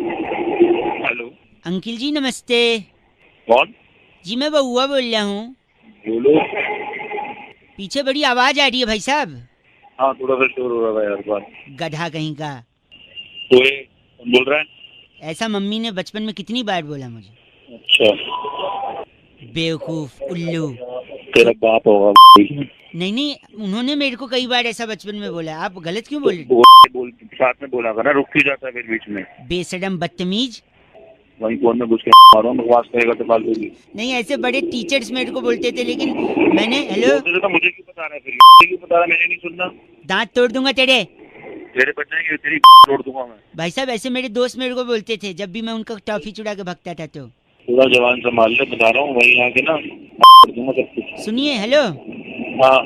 Hello uncle ji नमस्ते। कौन? जी मैं बउआ बोल रहा हूँ। बोलो। पीछे बड़ी आवाज आ रही है भाई साहब। हाँ थोड़ा सा शोर हो रहा है यार बात। गधा कहीं का। तो ये कौन बोल रहा है? ऐसा मम्मी ने बचपन में कितनी बार बोला मुझे। अच्छा बेवकूफ उल्लू। तेरा बाप होगा। नहीं नहीं, उन्होंने मेरे को कई बार ऐसा बचपन में बोला। आप गलत क्यों बोल रहे? बोल साथ में बोला करना, रुक क्यों जाता है फिर बीच में? बेशरम बदतमीज। वहीं फोन में घुस के मारो, बकवास करेगा तो फालतू की। नहीं, ऐसे बड़े टीचर्स मेरे को बोलते थे, लेकिन मैंने हेलो बोलते थे तो मुझे क्यों बता रहा है फिर? क्यों बता रहा है? मैंने नहीं सुनना। दांत तोड़ दूंगा तेरे। तेरे बच जाएंगे, तेरी तोड़ दूंगा मैं। भाई साहब ऐसे मेरे दोस्त मेरे को बोलते थे जब भी मैं उनका टॉफी चुरा के भगता था। तो पूरा जवान संभाल ले, बता रहा हूँ वहीं आके ना कर दूंगा सब कुछ। सुनिए हेलो, हाँ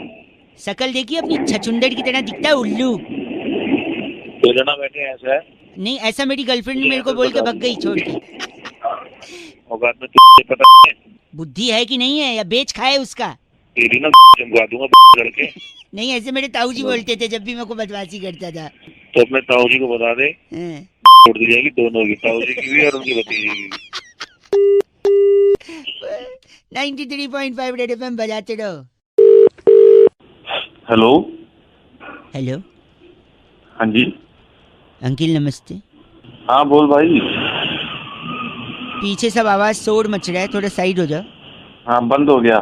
शकल देखिए अपनी छछुंदर की तरह दिखता है उल्लू। तेरे ना बैठे ऐसा है। नहीं, ऐसा मेरी गर्लफ्रेंड ने मेरे को बोल के भग गई छोड़ के। औकात में तुझे पता नहीं है? बुद्धि है कि नहीं है, या बेच खाए उसका। तेरी ना जमवा दूंगा करके। नहीं, ऐसे मेरे ताऊ जी बोलते थे जब भी मेरे को बदमाशी करता था। तो अपने ताऊ जी को बता दे, हाँ। छोड़ दी जाएगी दोनों की, ताऊ जी की भी और उनकी भतीजी की भी। 93.5 रेड एफएम बजाते रहो। हेलो। हेलो हाँ जी। अंकिल नमस्ते। हाँ बोल भाई। पीछे सब आवाज शोर मच रहा है, थोड़ा साइड हो जाओ। हाँ बंद हो गया।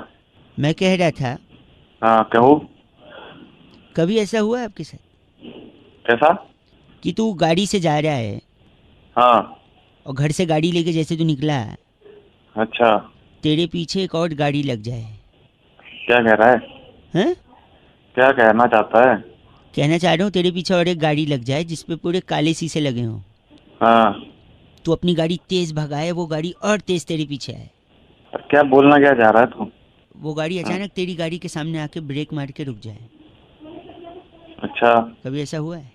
मैं कह रहा था, हाँ कहो। कभी ऐसा हुआ है आपके साथ कैसा? कि तू गाड़ी से जा रहा है हाँ। और घर से गाड़ी लेके जैसे तू निकला, अच्छा। तेरे पीछे एक और गाड़ी लग जाए? क्या कह रहा है? हैं? क्या कहना चाहता है? कहना चाह रहा हूँ तेरे पीछे और एक गाड़ी लग जाए जिसपे पूरे काले शीशे लगे हों। हाँ। तू अपनी गाड़ी तेज भगाए, वो गाड़ी और तेज तेरे पीछे आए। क्या बोलना क्या चाह रहा है तू? वो गाड़ी अचानक तेरी गाड़ी के सामने आके ब्रेक मार के रुक जाए। अच्छा। कभी ऐसा हुआ है?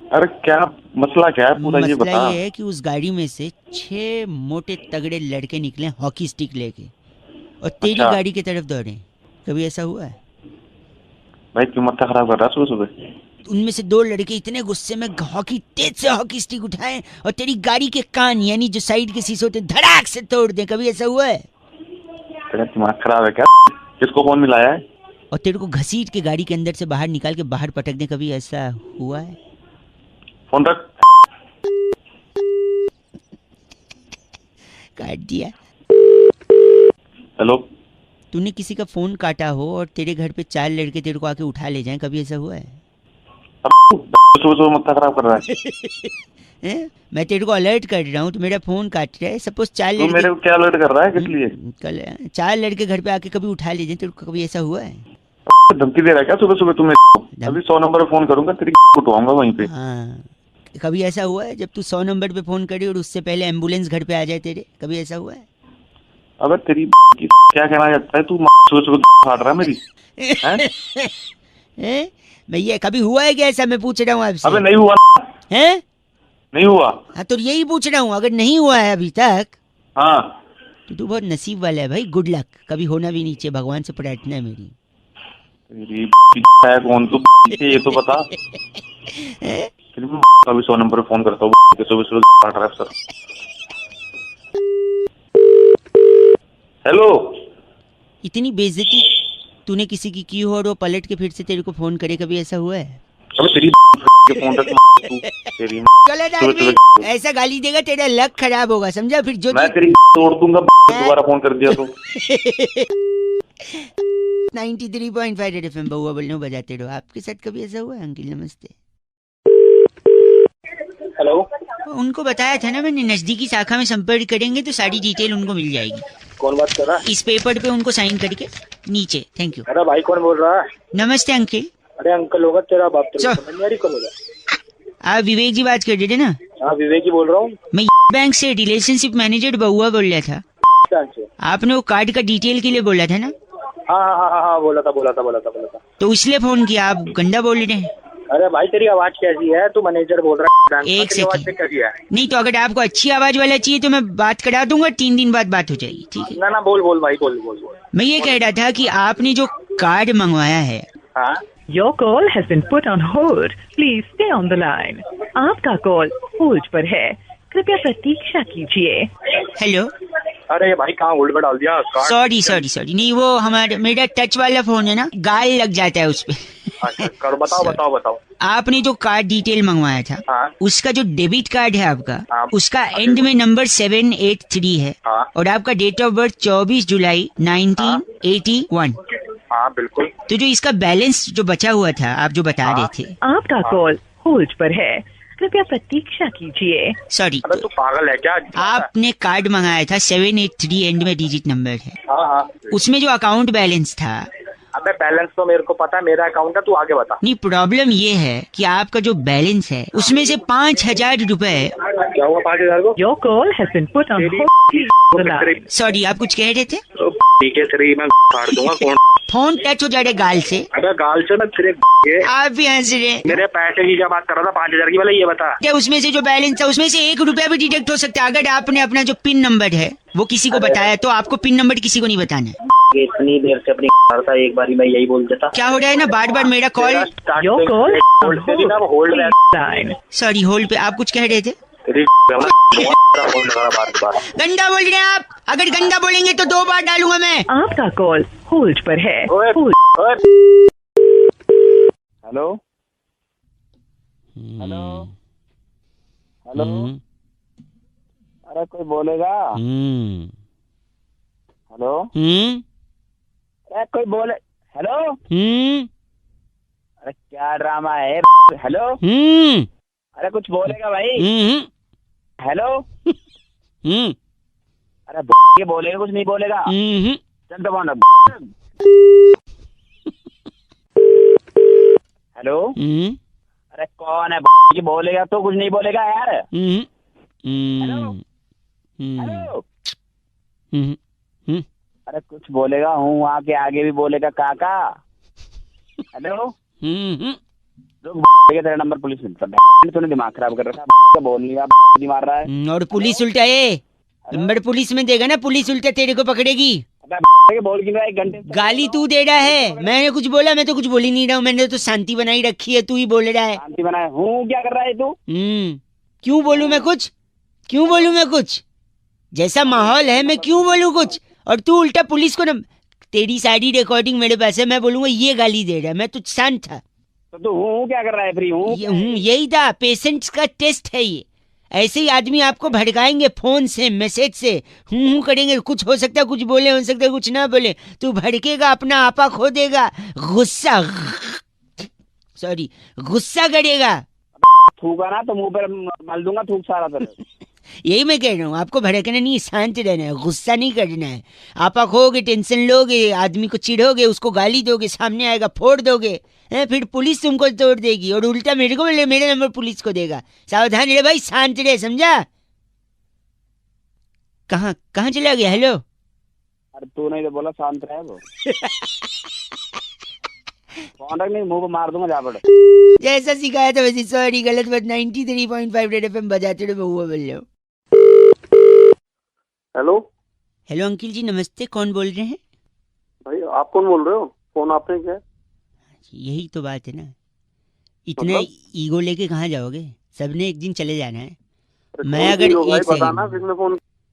अरे क्या मसला क्या है पूरा ये मसला बता। ये है कि उस गाड़ी में से 6 मोटे तगड़े लड़के निकले हॉकी स्टिक लेके और तेरी अच्छा। गाड़ी की तरफ दौड़े। कभी ऐसा हुआ है? भाई क्यों माथा खराब कर रहा है सुबह सुबह? उनमें से 2 लड़के इतने गुस्से में तेज से हॉकी स्टिक उठाए और तेरी गाड़ी के कान, यानी जो साइड के शीशे होते, धड़ाक से तोड़ दे। कभी ऐसा हुआ है? तेरा दिमाग खराब है क्या? किसको फोन मिलाया है? और तेरे को घसीट के गाड़ी के अंदर से बाहर निकाल के बाहर पटक दे। कभी ऐसा हुआ है? फोन रख। काट दिया। हेलो। तूने किसी का फोन काटा हो और तेरे घर पे 4 लड़के तेरे को आके उठा ले जाएं। कभी ऐसा हुआ है? सुबह सुबह माथा खराब कर रहा है। मैं तेरे को अलर्ट कर रहा हूँ, तो मेरा फोन काट रहा है। सपोज 4 तू लड़के मेरे को क्या अलर्ट कर रहा है किस लिए? कल 4 लड़के घर पे आके कभी उठा ले जाएं। तेरे को कभी ऐसा हुआ है? धमकी दे रहा है क्या सुबह सुबह? तुम्हें अभी 100 नंबर पे फोन करूंगा, तेरी उठवाऊंगा वहीं पे। हाँ। कभी ऐसा हुआ है जब तू 100 नंबर पे फोन करे और उससे पहले एम्बुलेंस घर पे आ जाए तेरे? कभी ऐसा हुआ है? अबे तेरी क्या कहना चाहता है तू? सुबह सुबह फाड़ रहा है मेरी हैं? भैया कभी हुआ है क्या ऐसा? मैं पूछ रहा हूँ आपसे। अबे नहीं हुआ हैं? नहीं हुआ। हाँ तो यही पूछ रहा हूँ, अगर नहीं हुआ है अभी तक हाँ तो तू बहुत नसीब वाला है भाई। Good luck. कभी होना भी नहीं चाहिए, भगवान से प्रार्थना है मेरी। तेरी है कौन तू? ये तो बता। अभी 100 नंबर पे फोन करता हूँ, सुबह सुबह फाड़ रहा है सर। हेलो। इतनी बेइज्जती तूने किसी की हो और वो पलट के फिर से तेरे को फोन करे। कभी ऐसा हुआ है? अबे तेरी फोन रख तेरी गलत आदमी ऐसा गाली देगा तेरा लक खराब होगा, समझा? फिर जो मैं तेरी तोड़ दूंगा दोबारा फोन कर दिया तो। 93.5 रेड एफएम बउआ बोल रहा हूँ, बजाते रहो। आपके साथ कभी ऐसा हुआ है अंकिल? नमस्ते। हेलो। उनको बताया था ना मैंने, नजदीकी शाखा में संपर्क करेंगे तो सारी डिटेल उनको मिल जाएगी। कौन बात कर रहा है? इस पेपर पे उनको साइन करके नीचे। Thank you. अरे भाई कौन बोल रहा है? नमस्ते अंकिल। अरे अंकल होगा तेरा बाप। चल। समझ नहीं कौन होगा? आप विवेक जी बात कर रहे थे ना? हाँ विवेक ही बोल रहा हूँ। मैं बैंक से रिलेशनशिप मैनेजर बउआ बोल रहा था। आपने वो कार्ड का डिटेल के लिए बोला था ना? हाँ हाँ हाँ हाँ बोला था। तो इसलिए फोन किया। आप गंदा बोल रहे हैं। अरे भाई तेरी आवाज कैसी है? तू मैनेजर बोल रहा है? एक सेकंड। कैसी है? नहीं तो अगर आपको अच्छी आवाज वाला चाहिए तो मैं बात करा दूंगा, 3 दिन बाद बात हो जाएगी। ठीक है ना बोल भाई बोल। मैं ये कह रहा था कि आपने जो कार्ड मंगवाया है। हाँ। Your call has been put on hold. Please stay on the line. आपका कॉल होल्ड पर है, कृपया प्रतीक्षा कीजिए। हेलो। अरे भाई कहाँ होल्ड पे डाल दिया कार्ड? सॉरी नहीं, वो हमारे मेरा टच वाला फोन है ना, गाल लग जाता है उस पे। अच्छा करो, बताओ Sorry. बताओ बताओ। आपने जो कार्ड डिटेल मंगवाया था, हाँ उसका जो डेबिट कार्ड है आपका, हाँ। उसका एंड में नंबर 783 है, हाँ और आपका डेट ऑफ बर्थ 24 जुलाई 1981। हाँ बिल्कुल। तो जो इसका बैलेंस जो बचा हुआ था, आप जो बता रहे थे। आपका कॉल होल्ड पर है, कृपया प्रतीक्षा कीजिए। सॉरी, अबे तू पागल है क्या? आपने कार्ड मंगाया था 783 एंड में डिजिट नंबर है, हाँ हाँ। उसमें जो अकाउंट बैलेंस था। अबे बैलेंस तो मेरे को पता है, मेरा अकाउंट है, तू आगे बता। नहीं, प्रॉब्लम ये है कि आपका जो बैलेंस है उसमें से 5,000 रुपए। क्या हुआ 5,000 को? Your call has been put on hold. Sorry, आप कुछ कह रहे थे? ठीक है तेरी मैं फाड़ दूंगा कौन। फोन टच हो जाए गाल से। अबे गाल से मैं तेरे आप भी हंस रहे हैं। मेरे पैसे की क्या बात कर रहा था? 5,000 की वाला ये बता। क्या उसमें से जो बैलेंस था उसमें से 1 रुपया भी डिडक्ट हो सकता है? अगर आपने अपना जो पिन नंबर है वो किसी को बताया तो आपको पिन नंबर किसी को नहीं बताना है। इतनी देर से अपनी करता, एक बारी मैं यही बोल देता। क्या हो रहा है ना, बार बार मेरा कॉल। योर कॉल होल्ड पे भी ना, होल्ड लाइन। सॉरी, होल्ड पे। आप कुछ कह रहे थे? तेरी बार। गंदा बोल रहे हैं आप। अगर गंदा बोलेंगे तो 2 बार डालूंगा मैं। आपका कॉल होल्ड पर है। हेलो हेलो हेलो, अरे कोई बोलेगा? हेलो अरे कोई बोले? हेलो अरे क्या ड्रामा है? हेलो अरे कुछ बोलेगा भाई? हेलो अरे ये बोलेगा, कुछ नहीं बोलेगा? चल तो कौन? हेलो अरे कौन है ये बोलेगा तो कुछ नहीं बोलेगा यार? हेलो हेलो अरे कुछ बोलेगा, हूँ वहाँ के आगे भी बोलेगा काका। हेलो तेरा नंबर पुलिस में, तूने दिमाग खराब कर रखा है, बोल लिया मार रहा है। और पुलिस उल्टा है, नंबर पुलिस में देगा ना, पुलिस उल्टा तेरे को पकड़ेगी। बोल की 1 घंटे गाली तू दे रहा है, मैंने कुछ बोला? मैं तो कुछ बोल ही नहीं रहा हूँ, मैंने तो शांति बनाई रखी है, तू ही बोल रहा है। शांति बनाए हूँ, क्या कर रहा है तू? क्यों बोलूं मैं कुछ? क्यों बोलूं मैं कुछ? जैसा माहौल है मैं क्यों बोलूं कुछ? और तू उल्टा पुलिस को न... तेरी सारी रिकॉर्डिंग मेरे पास है, मैं बोलूंगा ये गाली दे रहा है, मैं तो शांत था। तो तू हूँ क्या कर रहा है? फ्री हूँ यही था, पेशेंट्स का टेस्ट है ये। ऐसे ही आदमी आपको भड़काएंगे फोन से, मैसेज से, हूँ करेंगे। कुछ हो सकता है, कुछ बोले, हो सकता है कुछ ना बोले, तू भड़केगा, अपना आपा खो देगा, गुस्सा गुस्सा करेगा। थूका ना तो मुंह पर मल दूंगा थूक सारा तरह। यही मैं कह रहा हूँ, आपको भड़कना नहीं, शांत रहना है, गुस्सा नहीं करना है। आपा खोगे, टेंशन लोगे, आदमी को चिढ़ोगे, उसको गाली दोगे, सामने आएगा फोड़ दोगे, फिर पुलिस तुमको तोड़ देगी, और उल्टा मेरे को बोले मेरे नंबर पुलिस को देगा। सावधान रहे भाई, शांत रहे, समझा? कहाँ चला गया? हेलो अरे तू नहीं तो बोला शांत रहे वो। फोन रख, नहीं मुंह पे मार दूंगा जा पड़े। जैसा सिखाया था वैसे। सॉरी, गलत बात। 93.5 रेड एफएम बजाते रहे, बहुआ बोल रहे हो। हेलो अंकिल जी, नमस्ते। कौन बोल रहे हैं? भाई आप कौन बोल रहे हो? फोन आपने किया है? यही तो बात है ना, इतना ईगो लेके कहाँ जाओगे? सबने एक दिन चले जाना है। मैं अगर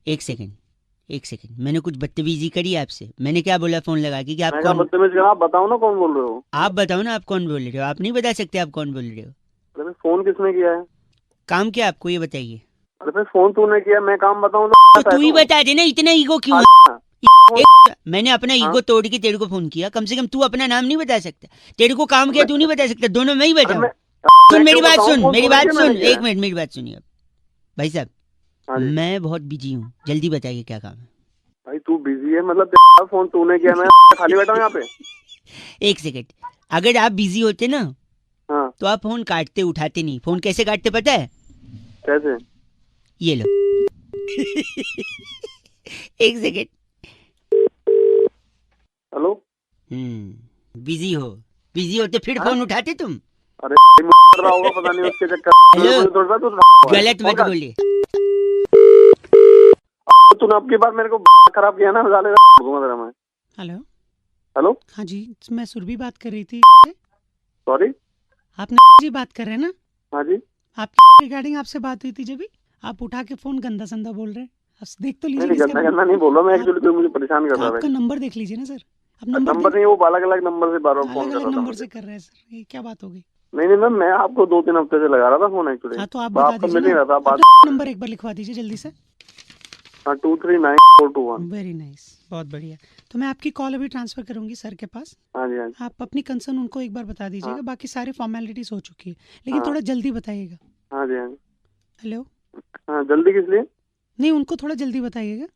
एक सेकंड मैंने कुछ बदतमीजी करी आपसे? मैंने क्या बोला फोन लगा के कि आप कौन? बदतमीज करा? आप बताओ ना कौन बोल रहे हो? आप बताओ ना, आप कौन बोल रहे हो? आप नहीं बता सकते आप कौन बोल रहे हो? अरे फोन किसने किया है? काम क्या आपको, ये बताइए। अरे फिर फोन तूने किया, मैं काम बताऊं तो तू ही बता दे ना, इतना ईगो क्यों? मैंने अपना ईगो तोड़ के तेरे को फोन किया, कम से कम तू अपना नाम नहीं बता सकता? तेरे को काम किया तू नहीं बता सकता? दोनों मैं ही बताऊं? सुन मेरी बात सुन, एक मिनट मेरी बात सुनिए। भाई साहब, मैं बहुत बिजी हूँ, जल्दी बताइए क्या काम है? भाई तू बिजी है मतलब? फोन तूने किया, मैं खाली बैठा हूँ यहाँ पे। एक सेकंड, अगर आप बिजी होते ना तो आप फोन काटते, उठाते नहीं। फोन कैसे काटते पता है? कैसे? ये लो। एक सेकंड। हेलो। बिजी होते फिर फोन उठाते तुम? अरे रहा होगा पता नहीं उसके चक्कर। गलत मत बोलिए। तूने आपकी बार मेरे को खराब किया ना, मैं। हेलो हाँ जी, मैं सुरभि बात कर रही थी। सॉरी, आप जी बात कर रहे हैं ना? हाँ जी। आपकी रिगार्डिंग आपसे बात हुई थी जब भी। आप उठा के फोन गंदा संदा बोल रहे हैं। अब देख तो नहीं लीजिए नहीं, किसका गंदा नंबर- गंदा नहीं बोल रहा मैं, एक्चुअली कोई मुझे परेशान कर रहा आपका था। नंबर देख लीजिए ना सर। अब नंबर नंबर नहीं, वो अलग अलग नंबर से बार बार फोन अलग कर अलग रहा था नंबर मुझे। से कर रहे हैं सर, ये क्या बात हो गई? नहीं नहीं मैम, मैं आपको 2-3 हफ्ते से लगा रहा था फोन एक्चुअली। हाँ तो आप वो बता आपका दीजिए मिल नहीं ना, रहा था बात। अपना नंबर एक बार लिखवा दीजिए जल्दी से। 239421। वेरी नाइस, बहुत बढ़िया। तो मैं आपकी कॉल अभी ट्रांसफर करूंगी सर के पास। हाँ जी हाँ जी आप अपनी कंसर्न उनको एक बार बता दीजिएगा। हाँ। बाकी सारे फॉर्मेलिटीज हो चुकी है, लेकिन हाँ। थोड़ा जल्दी बताइएगा। हाँ जी हाँ जी। हेलो, हाँ जल्दी किस लिए? नहीं उनको थोड़ा जल्दी बताइएगा।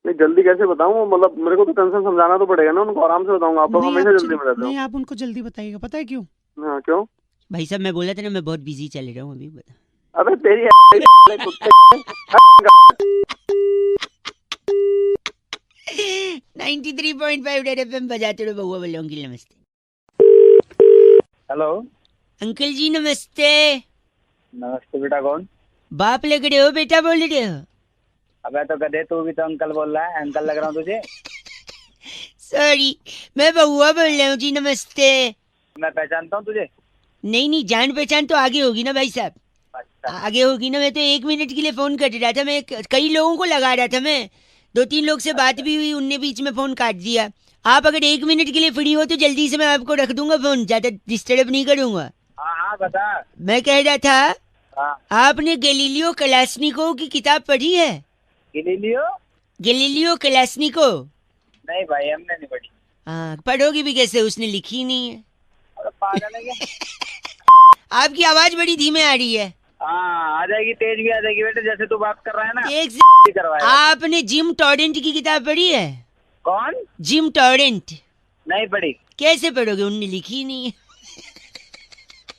नहीं जल्दी कैसे बताऊँ, मतलब मेरे को तो कंसर्न समझाना तो पड़ेगा ना उनको, आराम से बताऊंगा। आप लोग नहीं, हमेशा आप जल्दी में रहते नहीं हो। आप उनको जल्दी बताइएगा, पता है क्यों? हाँ क्यों? भाई साहब मैं बोला था ना मैं बहुत बिजी चल रहा हूँ अभी, बता। अबे तेरी कुत्ते। 93.5 रेड एफएम बजाते रहो बहुआ बोल अंकल नमस्ते। हेलो। अंकल जी नमस्ते। नमस्ते बेटा, कौन? बाप लग रहे हो बेटा बोल रहे हो? अबे तो गधे, तू भी तो अंकल बोल रहा है। अंकल लग रहा हूँ तुझे? सॉरी, मैं बहुआ बोल रहा हूँ जी, नमस्ते। मैं पहचानता हूँ तुझे? नहीं नहीं, जान पहचान तो आगे होगी ना भाई साहब, अच्छा। आगे होगी ना। मैं तो 1 मिनट के लिए फोन कर रहा था, मैं कई लोगों को लगा रहा था, मैं 2-3 लोग से बात भी हुई, उनने बीच में फोन काट दिया। आप अगर 1 मिनट के लिए फ्री हो तो जल्दी से मैं आपको रख दूंगा फोन, ज्यादा डिस्टर्ब नहीं करूंगा। हाँ हाँ बता। मैं कह रहा था, हाँ। आपने गैलीलियो कलास्निकोव की किताब पढ़ी है? गिलीलियो? गैलीलियो कलास्निकोव? नहीं भाई, हमने नहीं पढ़ी। हाँ, पढ़ोगी भी कैसे, उसने लिखी ही नहीं है। अरे पागल है क्या? आपकी आवाज बड़ी धीमे आ रही है। हाँ आ जाएगी, तेज भी आ जाएगी बेटे, जैसे तू बात कर रहा है ना। एक भी करवाएगा। आपने जिम टॉरेंट की किताब पढ़ी है? कौन? Gym torrent? नहीं पढ़ी। कैसे पढ़ोगे, उनने लिखी ही नहीं है।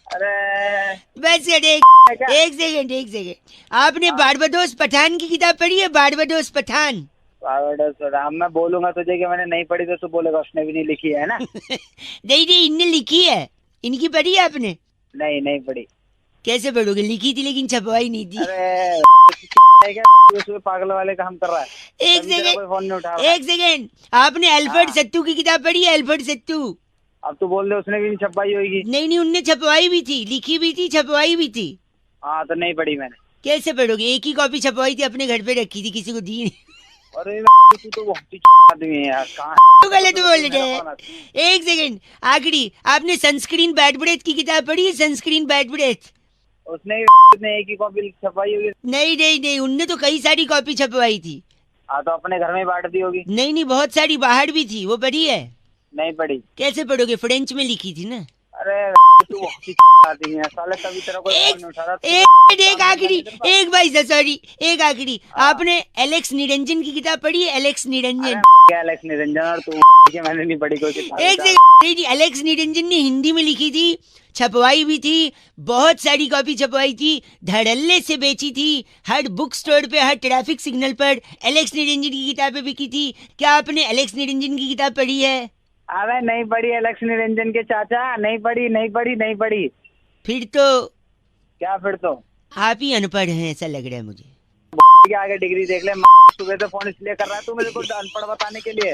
अरे बस एक सेकंड, आपने बारबाडोस पठान की किताब पढ़ी है? बारबाडोस पठान? राम, मैं बोलूंगा तुझे कि मैंने नहीं पढ़ी तो तू बोलेगा उसने भी नहीं लिखी है ना। नहीं नहीं, इनने लिखी है, इनकी पढ़ी है आपने? नहीं नहीं पढ़ी। कैसे पढ़ोगे, लिखी थी लेकिन छपवाई नहीं थी। अरे क्या उसमें पागल वाले काम कर रहा है? एक सेकंड, कोई फोन नहीं उठा रहा। एक सेकंड, आपने अल्फ्रेड सत्तू की किताब पढ़ी है? अल्फ्रेड सत्तू? अब तू बोल दे उसने भी नहीं छपाई होगी। नहीं नहीं, उनने छपवाई भी थी, लिखी भी थी, छपवाई भी थी। हाँ तो नहीं पढ़ी मैंने। कैसे पढ़ोगे, एक ही कॉपी छपवाई थी, अपने घर पे रखी थी, किसी को दी नहीं। अरे तू तो बहुत ही आदमी है यार, कहाँ तो गलत बोल रहे हैं। एक सेकंड, आखिरी, आपने सनस्क्रीन बैड ब्रेथ की किताब पढ़ी है? Sunscreen bad breath? उसने एक ही कॉपी छपाई होगी। नहीं नहीं नहीं, उनने तो कई सारी कॉपी छपवाई थी। हाँ तो अपने घर में बांट दी होगी। नहीं नहीं, बहुत सारी बाहर भी थी, वो पढ़ी है? नहीं पढ़ी। कैसे पढ़ोगे, फ्रेंच में लिखी थी ना। अरे तू बहुत ही आदमी है साले, तभी तेरा कोई फोन नहीं उठा रहा। एक आखिरी, एक भाई सॉरी, एक आखिरी, आपने एलेक्स निरंजन की किताब पढ़ी है? एलेक्स निरंजन? क्या एलेक्स निरंजन और तू? मैंने नहीं पढ़ी कोई किताब। एक सेकंड, एलेक्स निरंजन ने हिंदी में लिखी थी, छपवाई भी थी, बहुत सारी कॉपी छपवाई थी, धड़ल्ले से बेची थी, हर बुक स्टोर पे, हर ट्रैफिक सिग्नल पर एलेक्स निरंजन की किताबें बिकी थी। क्या आपने एलेक्स निरंजन की किताब पढ़ी है? अरे नहीं पढ़ी एलेक्स निरंजन के चाचा, नहीं पढ़ी नहीं पढ़ी नहीं पढ़ी। फिर तो क्या फिर तो? आप ही अनपढ़ हैं ऐसा लग रहा है मुझे। के आगे डिग्री देख ले। सुबह से फोन इसलिए कर रहा है तू मेरे को अनपढ़ बताने के लिए।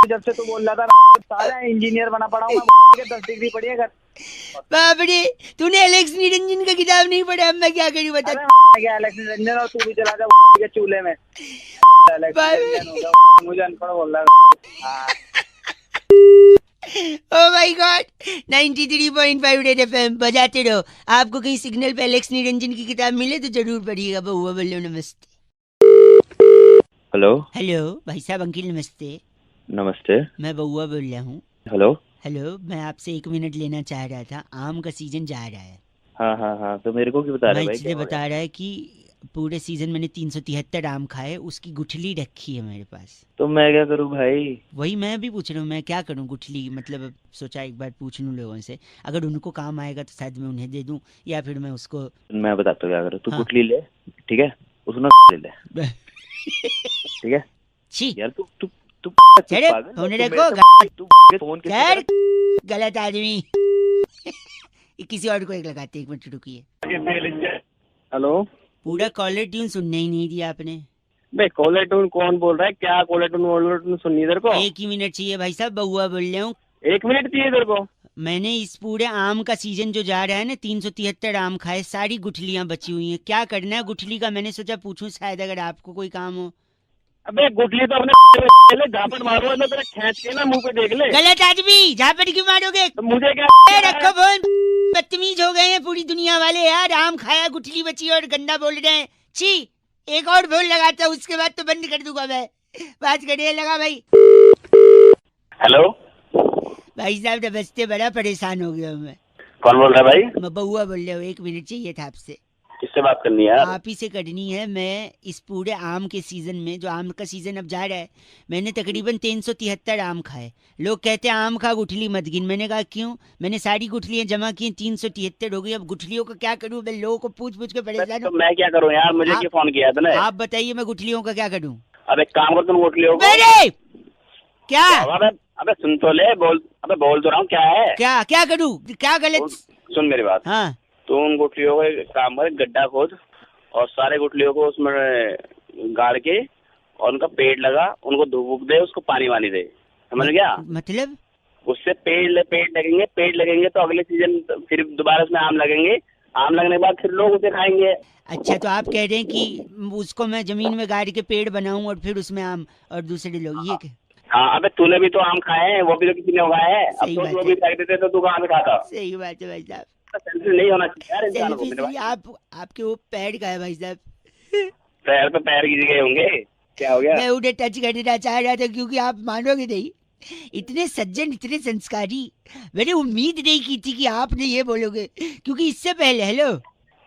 जब से तू बोल रहा था सारा इंजीनियर बना पड़ा हूँ मैं, 10 डिग्री पढ़ी है घर। बाप रे, तूने एलेक्स निरंजन का किताब नहीं पढ़ा? अब मैं क्या करूँ बता। क्या एलेक्स निरंजन, और तू भी चला जा के चूल्हे में। मुझे अनपढ़ बोल रहा है। Oh my God, 93.5 red FM बजाते रहो। आपको कहीं सिग्नल पे एलेक्स निरंजन की किताब मिले तो जरूर पढ़िएगा। बहुआ बोलो नमस्ते। हेलो। हेलो भाई साहब, अंकिल नमस्ते। नमस्ते। मैं बहुआ बोल रहा हूँ। हेलो। हेलो, मैं आपसे 1 मिनट लेना चाह रहा था, आम का सीजन जा रहा है। हाँ हाँ हाँ, तो मेरे को क्यों बता रहे भाई? इसलिए बता रहा है कि पूरे सीजन मैंने 373 आम खाए, उसकी गुठली रखी है मेरे पास। तो मैं क्या करूँ भाई? वही मैं भी पूछ रहा हूँ, मैं क्या करूँ गुठली, मतलब सोचा एक बार पूछ लूँ लोगों से, अगर उनको काम आएगा तो शायद मैं उन्हें दे दूँ, या फिर मैं उसको। मैं बताता हूँ क्या करो। तू हाँ। गुठली ले, ठीक है, उसमें ले ले, ठीक है। छी यार तू तू तू चले, पागल है? फोन तू रखो, मेरे से- तू फोन किससे यार कर- गलत आदमी। किसी और को एक लगाते, 1 मिनट रुकिए। हेलो। पूरा कॉलर ट्यून सुनने ही नहीं दिया आपने। भाई कॉलर ट्यून कौन बोल रहा है? क्या कॉलर ट्यून सुननी इधर को? 1 ही मिनट चाहिए भाई साहब, बहुआ बोल रहा हूँ। 1 मिनट चाहिए इधर को? मैंने इस पूरे आम का सीजन जो जा रहा है ना 373 आम खाए, सारी गुठलियां बची हुई हैं। क्या करना है गुठली का, मैंने सोचा पूछूं शायद अगर आपको कोई काम हो। अबे गुठली तो अपने झापड़ मारो ना, तेरा खींच के ना मुंह पे देख ले। गलत आदमी, झापड़ क्यों मारोगे? तो मुझे क्या रखो फोन, बदतमीज हो गए हैं पूरी दुनिया वाले यार। आम खाया, गुठली बची और गंदा बोल रहे हैं। छी, एक और फोन लगाता हूँ, उसके बाद तो बंद कर दूंगा मैं। बात करिए, लगा भाई। हेलो भाई साहब नमस्ते, बड़ा परेशान हो गया हूँ मैं। कौन बोल रहा है भाई? मैं बउआ बोल रहा हूँ, 1 मिनट चाहिए था आपसे। किससे बात करनी है यार? आप ही से करनी है। मैं इस पूरे आम के सीजन में, जो आम का सीजन अब जा रहा है, मैंने तकरीबन 373 आम खाए। लोग कहते हैं आम खा गुठली मत गिन। मैंने कहा क्यों? मैंने सारी गुठलियां जमा की, 373 हो गई। अब गुठलियों का क्या करूं? मैं लोगों को पूछ पूछ के परेशान तो मैं क्या करूँ यार, मुझे क्यों फोन किया तूने? आप बताइए मैं गुठलियों का क्या करूं? अब एक काम कर, तुम गुठलियों को क्या? अबे सुन तो ले, बोल तो रहा हूँ, क्या है? क्या करूं? क्या गलत? सुन मेरी बात। हाँ, तू उन गुठलियों को एक काम कर, गड्ढा खोद और सारे गुठलियों को उसमें गाड़ के और उनका पेड़ लगा, उनको धूप दे, उसको पानी वानी दे, समझ गया? मतलब उससे पेड़ लगेंगे तो अगले सीजन फिर दोबारा उसमें आम लगेंगे। आम लगने के बाद फिर लोग उसे खाएंगे। अच्छा, तो आप कह रहे हैं कि उसको मैं जमीन में गाड़ के पेड़ बनाऊं और फिर उसमें आम और दूसरे लोग, ये क्या? हाँ, अबे तूने भी तो आम खाए हैं, वो भी तो किसी ने उगाए हैं। अब तो वो भी फेंक देते तो तू कहाँ से खाता? सही बात है भाई साहब। सेल्फी नहीं होना चाहिए यार इंसान को। सेल्फी आपके वो पैर का है भाई साहब। पैर पे पैर गिर गए होंगे, क्या हो गया? मैं उन्हें टच करना चाह रहा था, क्योंकि आप मानोगे नहीं, इतने सज्जन, इतने संस्कारी, मैंने उम्मीद नहीं की थी कि आपने ये बोलोगे। क्योंकि इससे पहले, हेलो,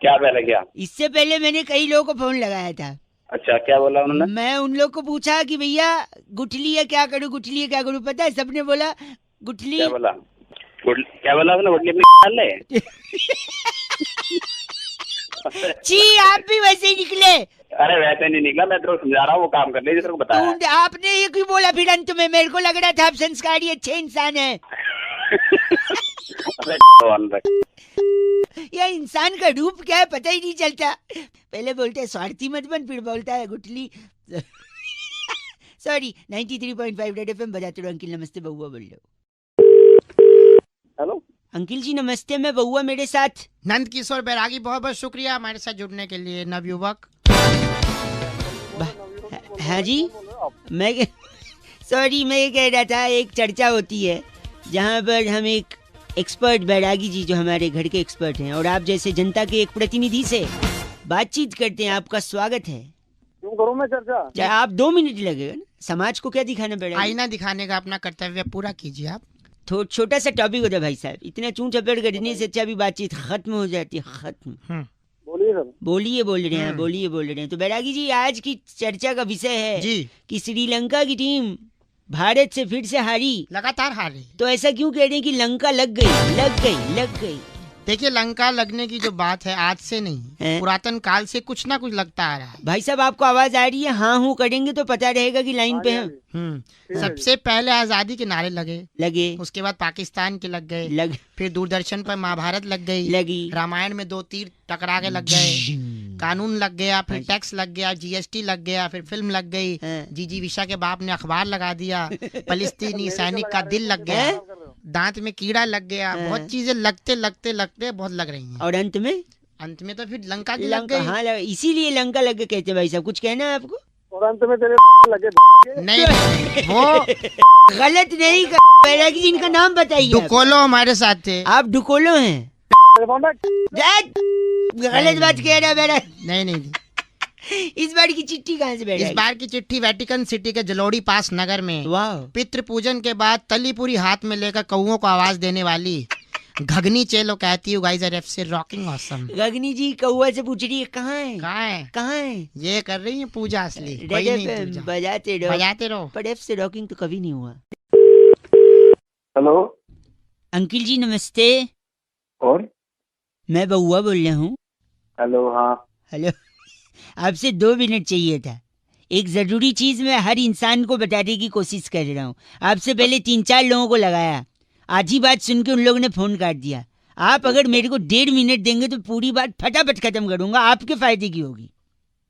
क्या पहले क्या? इससे पहले मैंने कई लोगों को फोन लगाया था। अच्छा, क्या बोला उन्होंने? मैं उन लोग को पूछा कि भैया गुठली है क्या करूँ, गुठली है क्या करूँ? पता है सबने बोला गुठली। क्या बोला उसने? गुठली अपनी डाल ले। छी, आप भी वैसे ही निकले। अरे वैसे नहीं निकला, मैं तेरे को समझा रहा हूँ, वो काम कर ले जो तेरे को बताया। आपने ये क्यों बोला फिर अंत में? मेरे को लग रहा था आप संस्कारी अच्छे इंसान है। यह इंसान का रूप क्या है पता ही नहीं चलता। पहले बोलते है स्वार्थी मत बन, फिर बोलता है गुठली। सॉरी, 93.5 रेड एफएम बजाते रहो। अंकिल नमस्ते, बउआ बोल रहे हो। हेलो अंकिल जी नमस्ते, मैं बउआ, मेरे साथ नंद किशोर बैरागी, बहुत बहुत शुक्रिया हमारे साथ जुड़ने के लिए, नवयुवक। हाँ जी, मैं सॉरी, मैं ये कह रहा था, एक चर्चा होती है जहाँ पर हम एक एक्सपर्ट, बैरागी जी जो हमारे घर के एक्सपर्ट हैं, और आप जैसे जनता के एक प्रतिनिधि से बातचीत करते हैं। आपका स्वागत है। क्यों करूँ मैं चर्चा? चाहे आप 2 मिनट लगेगा ना, समाज को क्या दिखाना पड़ेगा? आईना दिखाने का अपना कर्तव्य पूरा कीजिए आप। छोटा सा टॉपिक होता है भाई साहब, इतना चूं चपेड़ करने से अच्छा भी बातचीत खत्म हो जाती है। खत्म। बोलिए सर। बोलिए बोल रहे हैं, बोलिए बोल रहे हैं। तो बैरागी जी, आज की चर्चा का विषय है जी कि श्रीलंका की टीम भारत से फिर से हारी। लगातार हारे। तो ऐसा क्यों कह रहे हैं कि लंका लग गई? देखिए, लंका लगने की जो बात है आज से नहीं, पुरातन काल से कुछ ना कुछ लगता आ रहा है। भाई साहब आपको आवाज आ रही है? हाँ हूँ करेंगे तो पता रहेगा कि लाइन पे हैं। सबसे पहले आजादी के नारे लगे, उसके बाद पाकिस्तान के लग गए, फिर दूरदर्शन पर महाभारत लगी, रामायण में 2 तीर टकरा के लग गए, कानून लग गया, फिर टैक्स लग गया, जीएसटी लग गया, फिर फिल्म लग गई, जीजी विशा के बाप ने अखबार लगा दिया, फलस्तीनी सैनिक का दिल लग गया, दांत में कीड़ा लग गया, बहुत चीजें लगते बहुत लग रही हैं। और अंत में तो फिर लंका की लग गई। हाँ, इसीलिए लंका लग गए कहते। भाई साहब कुछ कहना है आपको? और अंत में तेरे लगे। नहीं, वो गलत नहीं। बैरागी जी इनका नाम बताइए। डुकोलो हमारे साथ थे। आप डुकोलो हैं? गलत बात कह रहा है मेरा। नहीं। इस बार की चिट्ठी कहाँ से बैठी? इस बार की चिट्ठी वेटिकन सिटी के जलोड़ी पास नगर में। वाह। पितृ पूजन के बाद तली पूरी हाथ में लेकर कौओं को आवाज देने वाली घगनी चेलो कहती हूँ गाइस, FC रॉकिंग ऑसम। घगनी जी कौआ से पूछ रही है कहाँ है? ये कर रही है पूजा असली। बजाते रहो। पर FC रॉकिंग तो कभी नहीं हुआ। हेलो अंकिल जी नमस्ते। और मैं बउआ बोल रहा हूँ। हेलो। हाँ हेलो, आपसे 2 मिनट चाहिए था। एक जरूरी चीज मैं हर इंसान को बताने की कोशिश कर रहा हूँ। आपसे पहले 3-4 लोगों को लगाया, आधी बात सुन के उन लोगों ने फोन काट दिया। आप अगर मेरे को 1.5 मिनट देंगे तो पूरी बात फटाफट खत्म करूंगा, आपके फायदे की होगी।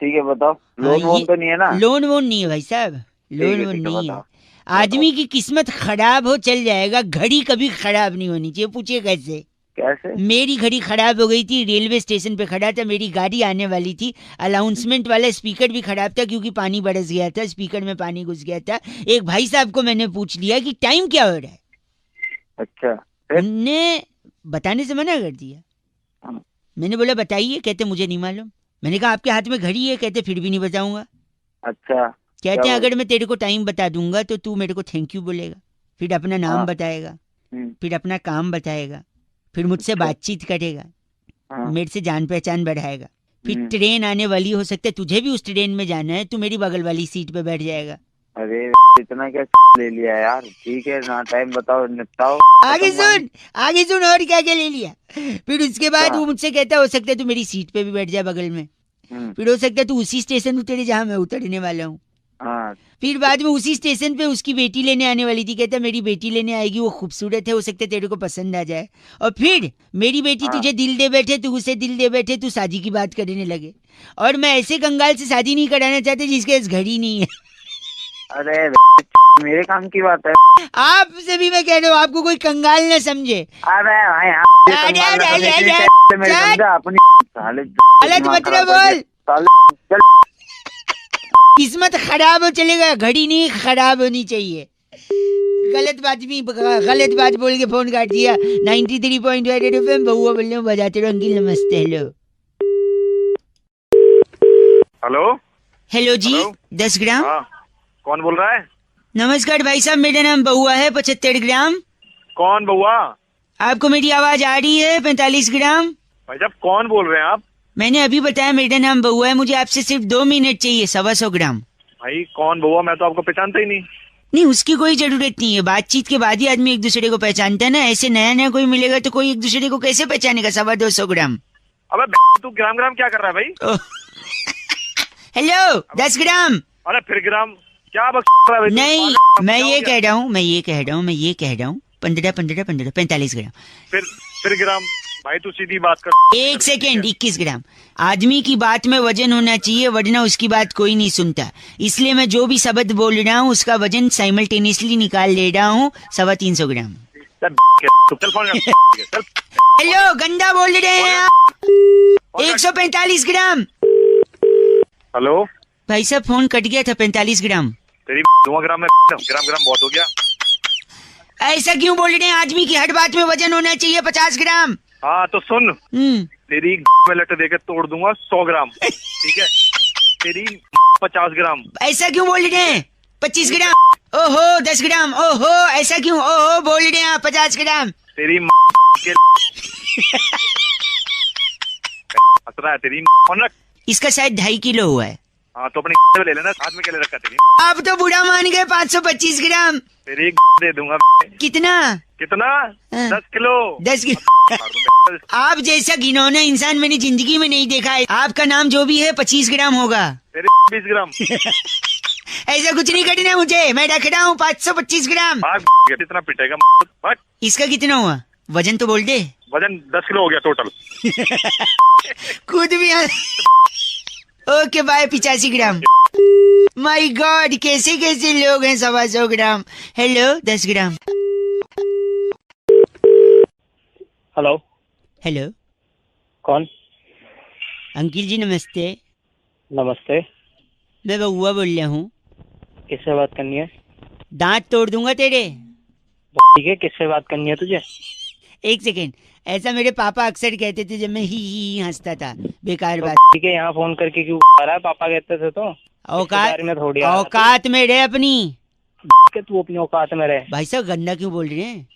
ठीक है, बताओ। लोन वोन तो नहीं है ना? लोन वोन नहीं है भाई साहब, लोन वोन नहीं है। आदमी की किस्मत खराब हो चल जाएगा, घड़ी कभी खराब नहीं होनी चाहिए। पूछिए कैसे? कैसे? मेरी घड़ी खराब हो गई थी, रेलवे स्टेशन पे खड़ा था, मेरी गाड़ी आने वाली थी, अनाउंसमेंट वाला स्पीकर भी खराब था क्योंकि पानी बरस गया था, स्पीकर में पानी घुस गया था। एक भाई साहब को मैंने पूछ लिया कि टाइम क्या हो रहा है। अच्छा, उनने बताने से मना कर दिया। मैंने बोला बताइए, कहते मुझे नहीं मालूम। मैंने कहा आपके हाथ में घड़ी है, कहते फिर भी नहीं बताऊंगा। अच्छा, कहते हैं अगर मैं तेरे को टाइम बता दूंगा तो तू मेरे को थैंक यू बोलेगा, फिर अपना नाम बताएगा, फिर अपना काम बताएगा, फिर मुझसे बातचीत करेगा, मेरे से जान पहचान बढ़ाएगा, फिर ट्रेन आने वाली, हो सकता है तुझे भी उस ट्रेन में जाना है, तू मेरी बगल वाली सीट पे बैठ जाएगा। अरे इतना क्या ले लिया यार? ठीक है ना, टाइम बताओ, निपटाओ। आगे सुन और क्या क्या ले लिया। फिर उसके बाद वो मुझसे कहता हो सकता है तू मेरी सीट पे भी बैठ जाए बगल में, फिर हो सकता है तू उसी स्टेशन उतरे जहाँ मैं उतरने वाला हूँ। फिर बाद में उसी स्टेशन पे उसकी बेटी लेने आने वाली थी, कहता मेरी बेटी लेने आएगी, वो खूबसूरत है, हो सकता है तेरे को पसंद आ जाए। और फिर मेरी बेटी तुझे दिल दे बैठे, तू उसे दिल दे बैठे, तू शादी की बात करने लगे। और मैं ऐसे कंगाल से शादी नहीं कराना चाहते जिसके पास घड़ी नहीं है। अरे मेरे काम की बात है। आपसे भी मैं कह रहा हूँ, आपको कोई कंगाल न समझे। अरे गलत मतलब बोल, किस्मत खराब हो चलेगा, घड़ी नहीं खराब होनी चाहिए। गलत बात बोल के फोन काट दिया। 93.8 FM बहुआ बोल रहे हूँ, बजाते रहो अंकिल। नमस्ते। हेलो जी। 10 ग्राम। कौन बोल रहा है? नमस्कार भाई साहब, मेरा नाम बहुआ है। 75 ग्राम। कौन बहुआ? आपको मेरी आवाज आ रही है? 45 ग्राम। भाई साहब कौन बोल रहे हैं आप? मैंने अभी बताया मेरा नाम बहुआ है, मुझे आपसे सिर्फ 2 मिनट चाहिए। 125 ग्राम। भाई कौन बहुआ? मैं तो आपको पहचानता ही नहीं। नहीं, उसकी कोई जरूरत नहीं है, बातचीत के बाद ही आदमी एक दूसरे को पहचानता है ना। ऐसे नया कोई मिलेगा तो कोई एक दूसरे को कैसे पहचानेगा? 225 ग्राम। अबे तू ग्राम क्या कर रहा है भाई? हेलो 10 ग्राम। अरे फिर ग्राम क्या बक रहा है भाई? नहीं, मैं ये कह रहा हूँ 15 45 ग्राम। फिर ग्राम भाई, तू सीधी बात कर। 1 सेकेंड। 21 ग्राम। आदमी की बात में वजन होना चाहिए, वरना उसकी बात कोई नहीं सुनता। इसलिए मैं जो भी शब्द बोल रहा हूँ उसका वजन साइमल्टेनियसली निकाल ले रहा हूँ। 325 ग्राम। हेलो, गंदा बोल रहे हैं आप। 145 ग्राम। हेलो भाई साहब, फोन कट गया था। 45 ग्राम। तेरी ग्राम में ग्राम बहुत हो गया। ऐसा क्यों बोल रहे हैं? आदमी की हर बात में वजन होना चाहिए। 50 ग्राम। हाँ तो सुन, तेरी में लट देकर तोड़ दूंगा 100 ग्राम, ठीक है? तेरी 50 ग्राम। ऐसा क्यों बोल रहे हैं? 25 ग्राम। ओहो 10 ग्राम। ओहो ऐसा क्यों? ओहो बोल रहे हैं 50 ग्राम। तेरी के है तेरी। इसका शायद 2.5 किलो हुआ है। हाँ तो अपने ले लेना, हाथ में क्या ले रखा तेरी? आप तो बुरा मान गए। 525 ग्राम। तेरी दे दूंगा। कितना? 10 किलो। 10 किलो। आप जैसा घिनौना इंसान मैंने जिंदगी में नहीं देखा है। आपका नाम जो भी है 25 ग्राम होगा। तेरे 20 ग्राम। ऐसा कुछ नहीं करना मुझे, मैं रख रहा हूँ 525 ग्राम। कितना पिटेगा? इसका कितना हुआ? वजन तो बोल दे। वजन 10 किलो हो गया टोटल। खुद भी। Okay bye. 85 gram. My god, कैसे कैसे लोग हैं। 125 ग्राम। Hello 10 gram. हेलो कौन? अंकिल जी नमस्ते। नमस्ते। मैं बहुआ बोल रहा हूँ। किससे बात करनी है? दांत तोड़ दूंगा तेरे। ठीक है, किससे बात करनी है तुझे? 1 सेकेंड। ऐसा मेरे पापा अक्सर कहते थे जब मैं ही हंसता था। बेकार बात। ठीक है, यहाँ फोन करके क्यों आ रहा है? पापा कहते थे तो। औकात में रहे अपनी। तू अपनी औकात में रहे। भाई साहब गंदा क्यों बोल रहे हैं?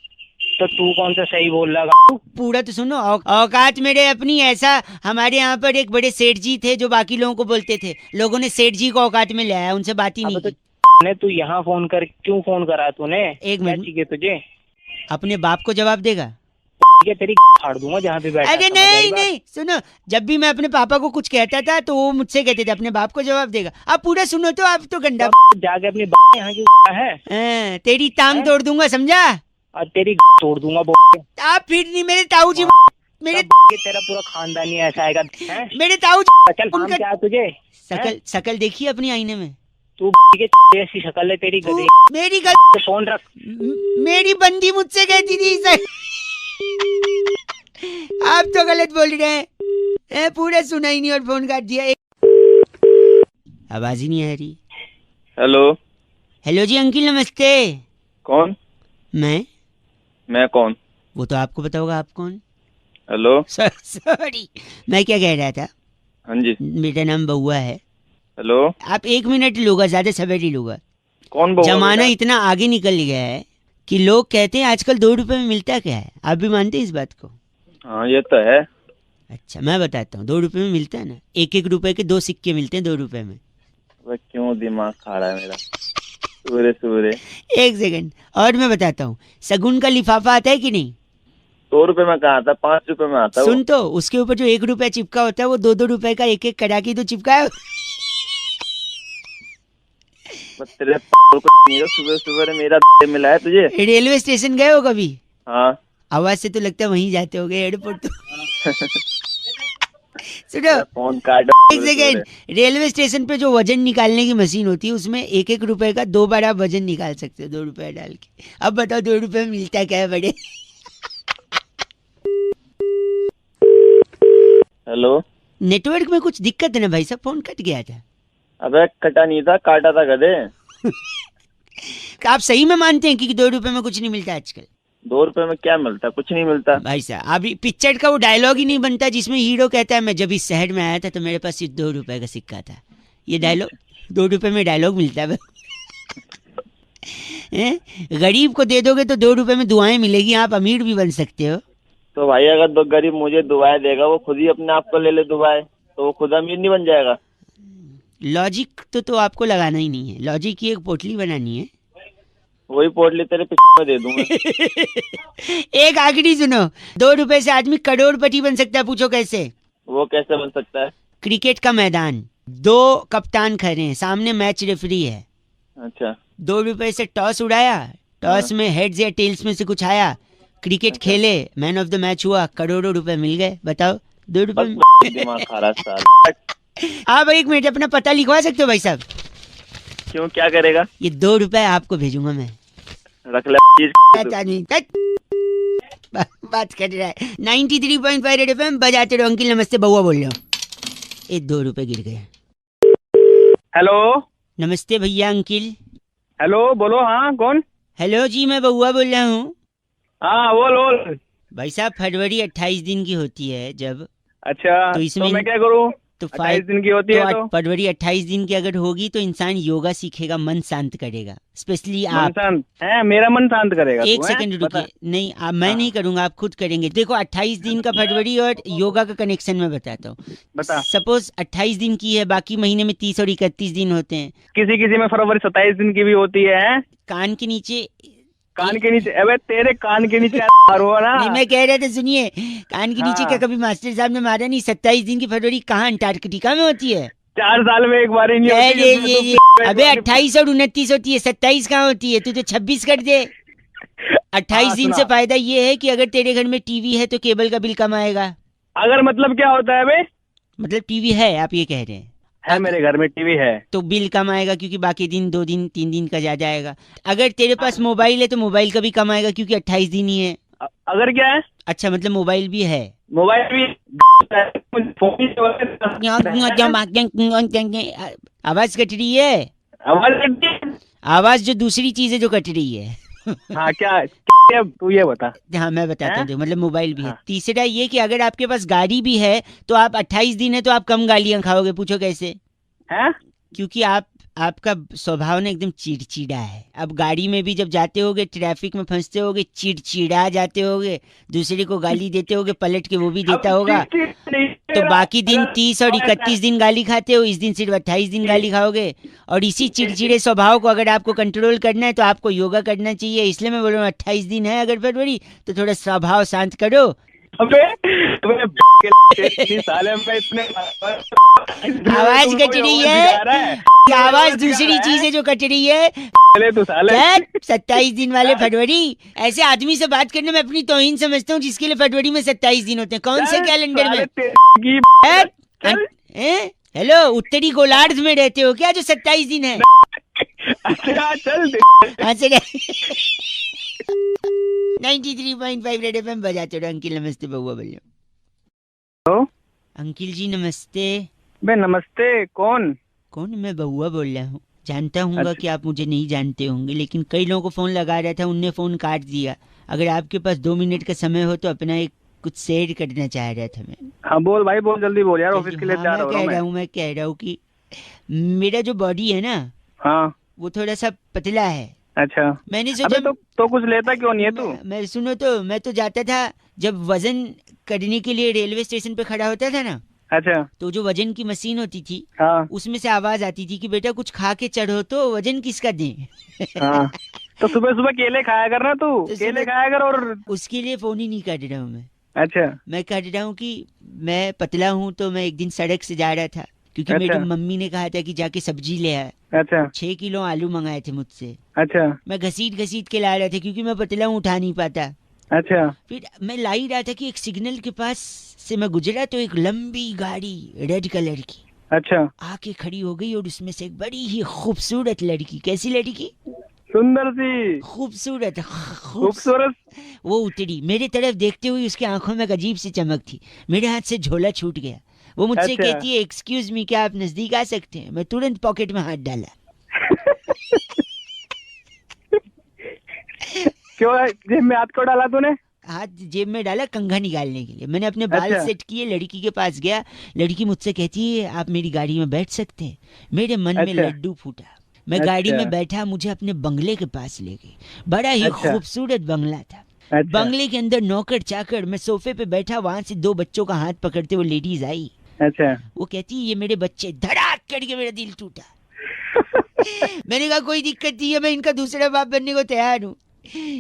तो तू कौन सा सही बोल रहा? पूरा तो सुनो। औकात में रहे अपनी। ऐसा हमारे यहाँ पर एक बड़े सेठ जी थे जो बाकी लोगों को बोलते थे। लोगों ने सेठ जी को औकात में लाया, उनसे बात ही नहीं की। तू यहाँ फोन कर क्यों फोन करा तूने? 1 मिनट। ठीक है, तुझे अपने बाप को जवाब देगा? ठीक है, तेरी फाड़ दूंगा जहाँ पे बैठा। अरे नहीं सुनो, जब भी मैं अपने पापा को कुछ कहता था तो वो मुझसे कहते थे अपने बाप को जवाब देगा। आप पूरा सुनो तो आप तो गंदा जाके अपनी बाप यहाँ क्यों है? तेरी टांग तोड़ दूंगा, समझा? और तेरी तोड़ दूंगा। आप फिर नहीं, मेरे ताऊ जी मेरे तेरा पूरा खानदान ही ऐसा आएगा। मेरे ताऊ जी। चल क्या तुझे? शकल देखिए अपनी आईने में। तू के ऐसी शक्ल है तेरी गधे। मेरी गलती, फोन रख। मेरी बंदी मुझसे कहती थी सर। आप तो गलत बोल रहे हैं। पूरा सुना ही नहीं और फोन काट दिया। आवाज ही नहीं आ रही। हेलो। हेलो जी अंकिल नमस्ते। कौन? मैं कौन? वो तो आपको पता होगा, आप कौन? हेलो। सॉरी, मैं क्या कह रहा था। हाँ जी। मेरा नाम बउआ है। हेलो। आप 1 मिनट लूगा, ज्यादा समय नहीं लूगा। कौन बउआ? जमाना इतना आगे निकल गया है कि लोग कहते हैं आजकल 2 रुपए में मिलता क्या है। आप भी मानते हैं इस बात को? हाँ ये तो है। अच्छा मैं बताता हूँ, 2 रुपए में मिलता है ना। 1-1 रुपए के 2 सिक्के मिलते हैं 2 रुपए में। वह क्यों दिमाग खा रहा है मेरा सूरे। 1 सेकंड और मैं बताता हूँ, शगुन का लिफाफा आता है कि नहीं? 2 रुपए में कहा आता, 5 रुपए में आता। सुन तो, उसके ऊपर जो 1 रुपया चिपका होता है वो 2-2 रुपए का 1-1 कड़ाकी तो चिपका है। तेरे सुबह मेरा मिला है तुझे। रेलवे स्टेशन गए हो कभी? हाँ। आवाज से तो लगता है वहीं जाते होगे, एयरपोर्ट तो। सुनो, फोन काट। 1 सेकेंड। रेलवे स्टेशन पे जो वजन निकालने की मशीन होती है उसमें 1-1 रुपए का 2 बार आप वजन निकाल सकते हो 2 रुपए डाल के। अब बताओ 2 रुपए में मिलता क्या है बड़े? हेलो। नेटवर्क में कुछ दिक्कत है ना भाई साहब, फोन कट गया था। अबे कटा नहीं था, काटा था गधे। आप सही में मानते हैं कि 2 रुपए में कुछ नहीं मिलता आजकल? 2 रुपए में क्या मिलता? कुछ नहीं मिलता भाई साहब। अभी पिक्चर का वो डायलॉग ही नहीं बनता जिसमें हीरो कहता है मैं जब इस शहर में आया था तो मेरे पास सिर्फ 2 रुपए का सिक्का था। ये डायलॉग 2 रुपए में डायलॉग मिलता है। गरीब को दे दोगे तो 2 रुपए में दुआएं मिलेगी, आप अमीर भी बन सकते हो। तो भाई अगर 2 गरीब मुझे दुआएं देगा, वो खुद ही अपने आप को ले ले दुआएं, तो वो खुद अमीर नहीं बन जाएगा? लॉजिक तो आपको लगाना ही नहीं है, लॉजिक की एक पोटली बनानी है। वही पोटली तेरे पीछे में दे दूंगा। एक आखिरी सुनो, 2 रुपए से आदमी करोड़पति बन सकता है। पूछो कैसे? वो कैसे बन सकता है? क्रिकेट का मैदान, 2 कप्तान खड़े हैं, सामने मैच रेफरी है। अच्छा। 2 रुपए से टॉस उड़ाया, टॉस में हेड्स या टेल्स में से कुछ आया, क्रिकेट खेले, मैन ऑफ द मैच हुआ, करोड़ों रुपए मिल गए। बताओ 2 रुपए में। दिमाग खा रहा साल। आप 1 मिनट अपना पता लिखवा सकते हो भाई साहब? क्यों, क्या करेगा? ये 2 रुपए आपको भेजूंगा मैं। रख ले बात कर रहा है। 93.5 रेड एफएम बजाते रहो। अंकिल नमस्ते, बउआ बोल रहा हूँ। ये 2 रुपए गिर गए। हेलो। नमस्ते भैया अंकिल। हेलो बोलो। हाँ कौन? हेलो जी मैं बउआ बोल रहा हूँ। हाँ बोल। भाई साहब फरवरी 28 दिन की होती है जब। अच्छा तो इसमें मैं क्या करूँ? तो 28 दिन की होती है तो फरवरी 28 दिन की अगर होगी तो इंसान योगा सीखेगा, मन शांत करेगा। स्पेशली आप। शांत है? मेरा मन शांत करेगा? 1 सेकंड रुकिए। नहीं मैं नहीं करूंगा, आप खुद करेंगे। देखो 28 दिन का फरवरी और योगा का कनेक्शन मैं बताता हूँ। बता। सपोज 28 दिन की है, बाकी महीने में 30 और 31 दिन होते हैं। किसी में फरवरी 27 दिन की भी होती है। कान के नीचे अबे तेरे कान के नीचे मारो ना। नहीं मैं कह रहा था सुनिए, कान के नीचे हाँ। क्या कभी मास्टर साहब ने मारा नहीं? 27 दिन की फरवरी कहाँ अंटार्कटिका में होती है? 4 साल में एक बार ही नहीं होती है। ये अबे 28 और 29 होती है, 27 कहाँ होती है? तू तो 26 कर दे। 28 दिन से फायदा ये है कि अगर तेरे घर में टीवी है तो केबल का बिल कम आएगा। अगर मतलब क्या होता है बे? मतलब टीवी है, आप ये कह रहे हैं? है, मेरे घर में टीवी है तो बिल कम आएगा क्योंकि बाकी दिन 2 दिन 3 दिन का ज्यादा आएगा। अगर तेरे पास मोबाइल है तो मोबाइल का भी कम आएगा क्योंकि 28 दिन ही है। अगर क्या है? अच्छा मतलब मोबाइल भी है। मोबाइल भी आवाज कट रही है। आवाज जो दूसरी चीज है जो कट रही है। हाँ क्या तू ये बता। हाँ मैं बताता हूँ, मतलब मोबाइल भी है। तीसरा ये कि अगर आपके पास गाड़ी भी है तो आप 28 दिन है तो आप कम गालियां खाओगे। पूछो कैसे? है? क्योंकि आपका स्वभाव ना एकदम चिड़चिड़ा है। अब गाड़ी में भी जब जाते होगे, ट्रैफिक में फंसते होगे, चिड़चिड़ा जाते होगे, दूसरे को गाली देते होगे, पलट के वो भी देता होगा। तो बाकी दिन 30 और 31 दिन गाली खाते हो, इस दिन सिर्फ 28 दिन गाली खाओगे। और इसी चिड़चिड़े स्वभाव को अगर आपको कंट्रोल करना है तो आपको योगा करना चाहिए। इसलिए मैं बोल रहा हूँ 28 दिन है अगर फरवरी तो थोड़ा स्वभाव शांत करो। आवाज कट रही है, आवाज दूसरी चीज है जो कट रही है। 27 दिन वाले फरवरी, ऐसे आदमी से बात करने में अपनी तौहीन समझता हूँ जिसके लिए फरवरी में 27 दिन होते हैं। कौन से कैलेंडर में? हेलो उत्तरी गोलार्ध में रहते हो क्या जो 27 दिन है? अच्छा चल 93.5 रेड एफएम बजाते रहो। अंकिल नमस्ते, बउआ बोलिए। हेलो अंकिल जी नमस्ते। बे नमस्ते, कौन? मैं बउआ बोल रहा हूँ। जानता हूँ अच्छा। कि आप मुझे नहीं जानते होंगे, लेकिन कई लोगों को फोन लगा रहा था, उनने फोन काट दिया। अगर आपके पास 2 मिनट का समय हो तो अपना एक कुछ शेयर करना चाह रहा था मैं। हाँ बोल भाई, बोल जल्दी बोल यार, ऑफिस के लिए तैयार हो रहा हूँ मैं कह रहा हूँ कि मेरा जो बॉडी है ना, हाँ वो थोड़ा सा पतला है। अच्छा। मैंने सोचा अबे तो कुछ लेता क्यों नहीं है तू? मैं सुनो तो, मैं तो जाता था जब वजन करने के लिए रेलवे स्टेशन पे खड़ा होता था ना, अच्छा। तो जो वजन की मशीन होती थी, हाँ उसमें से आवाज आती थी कि बेटा कुछ खा के चढ़ो तो वजन किसका दें। हाँ तो सुबह सुबह केले खाया कर ना तू, तो केले खाया कर। और उसके लिए फोन ही नहीं कर रहा हूँ मैं। अच्छा मैं कह रहा हूँ कि मैं पतला हूँ, तो मैं एक दिन सड़क से जा रहा था, क्योंकि अच्छा। मेरी मम्मी ने कहा था कि जाके सब्जी ले आए। अच्छा 6 किलो आलू मंगाए थे मुझसे। अच्छा मैं घसीट के ला रहा था, क्योंकि मैं पतला हूँ, उठा नहीं पाता। अच्छा फिर मैं ला ही रहा था कि एक सिग्नल के पास से मैं गुजरा, तो एक लंबी गाड़ी रेड कलर की अच्छा। आके खड़ी हो गई, और उसमें से एक बड़ी ही खूबसूरत लड़की। कैसी लड़की? सुंदर सी, खूबसूरत। खूबसूरत। वो उतरी, मेरे तरफ देखते हुए उसकी आंखों में एक अजीब सी चमक थी। मेरे हाथ से झोला छूट गया। वो मुझसे अच्छा। कहती है एक्सक्यूज मी, क्या आप नजदीक आ सकते हैं? मैं तुरंत पॉकेट में हाथ डाला। क्यों जेब में हाथ क्यों डाला तूने? हाथ जेब में डाला कंघा निकालने के लिए। मैंने अपने बाल अच्छा। सेट किए, लड़की के पास गया। लड़की मुझसे कहती है आप मेरी गाड़ी में बैठ सकते हैं। मेरे मन में अच्छा। लड्डू फूटा। मैं अच्छा। गाड़ी में बैठा, मुझे अपने बंगले के पास ले गई। बड़ा ही अच्छा। खूबसूरत बंगला था। अच्छा। बंगले के अंदर नौकर चाकर। मैं सोफे पे बैठा, वहां से 2 बच्चों का हाथ पकड़ते वो लेडीज आई। अच्छा। वो कहती ये मेरे बच्चे। धड़ाक करके मेरा दिल टूटा। मैंने कहा कोई दिक्कत नहीं है, मैं इनका दूसरा बाप बनने को तैयार हूँ।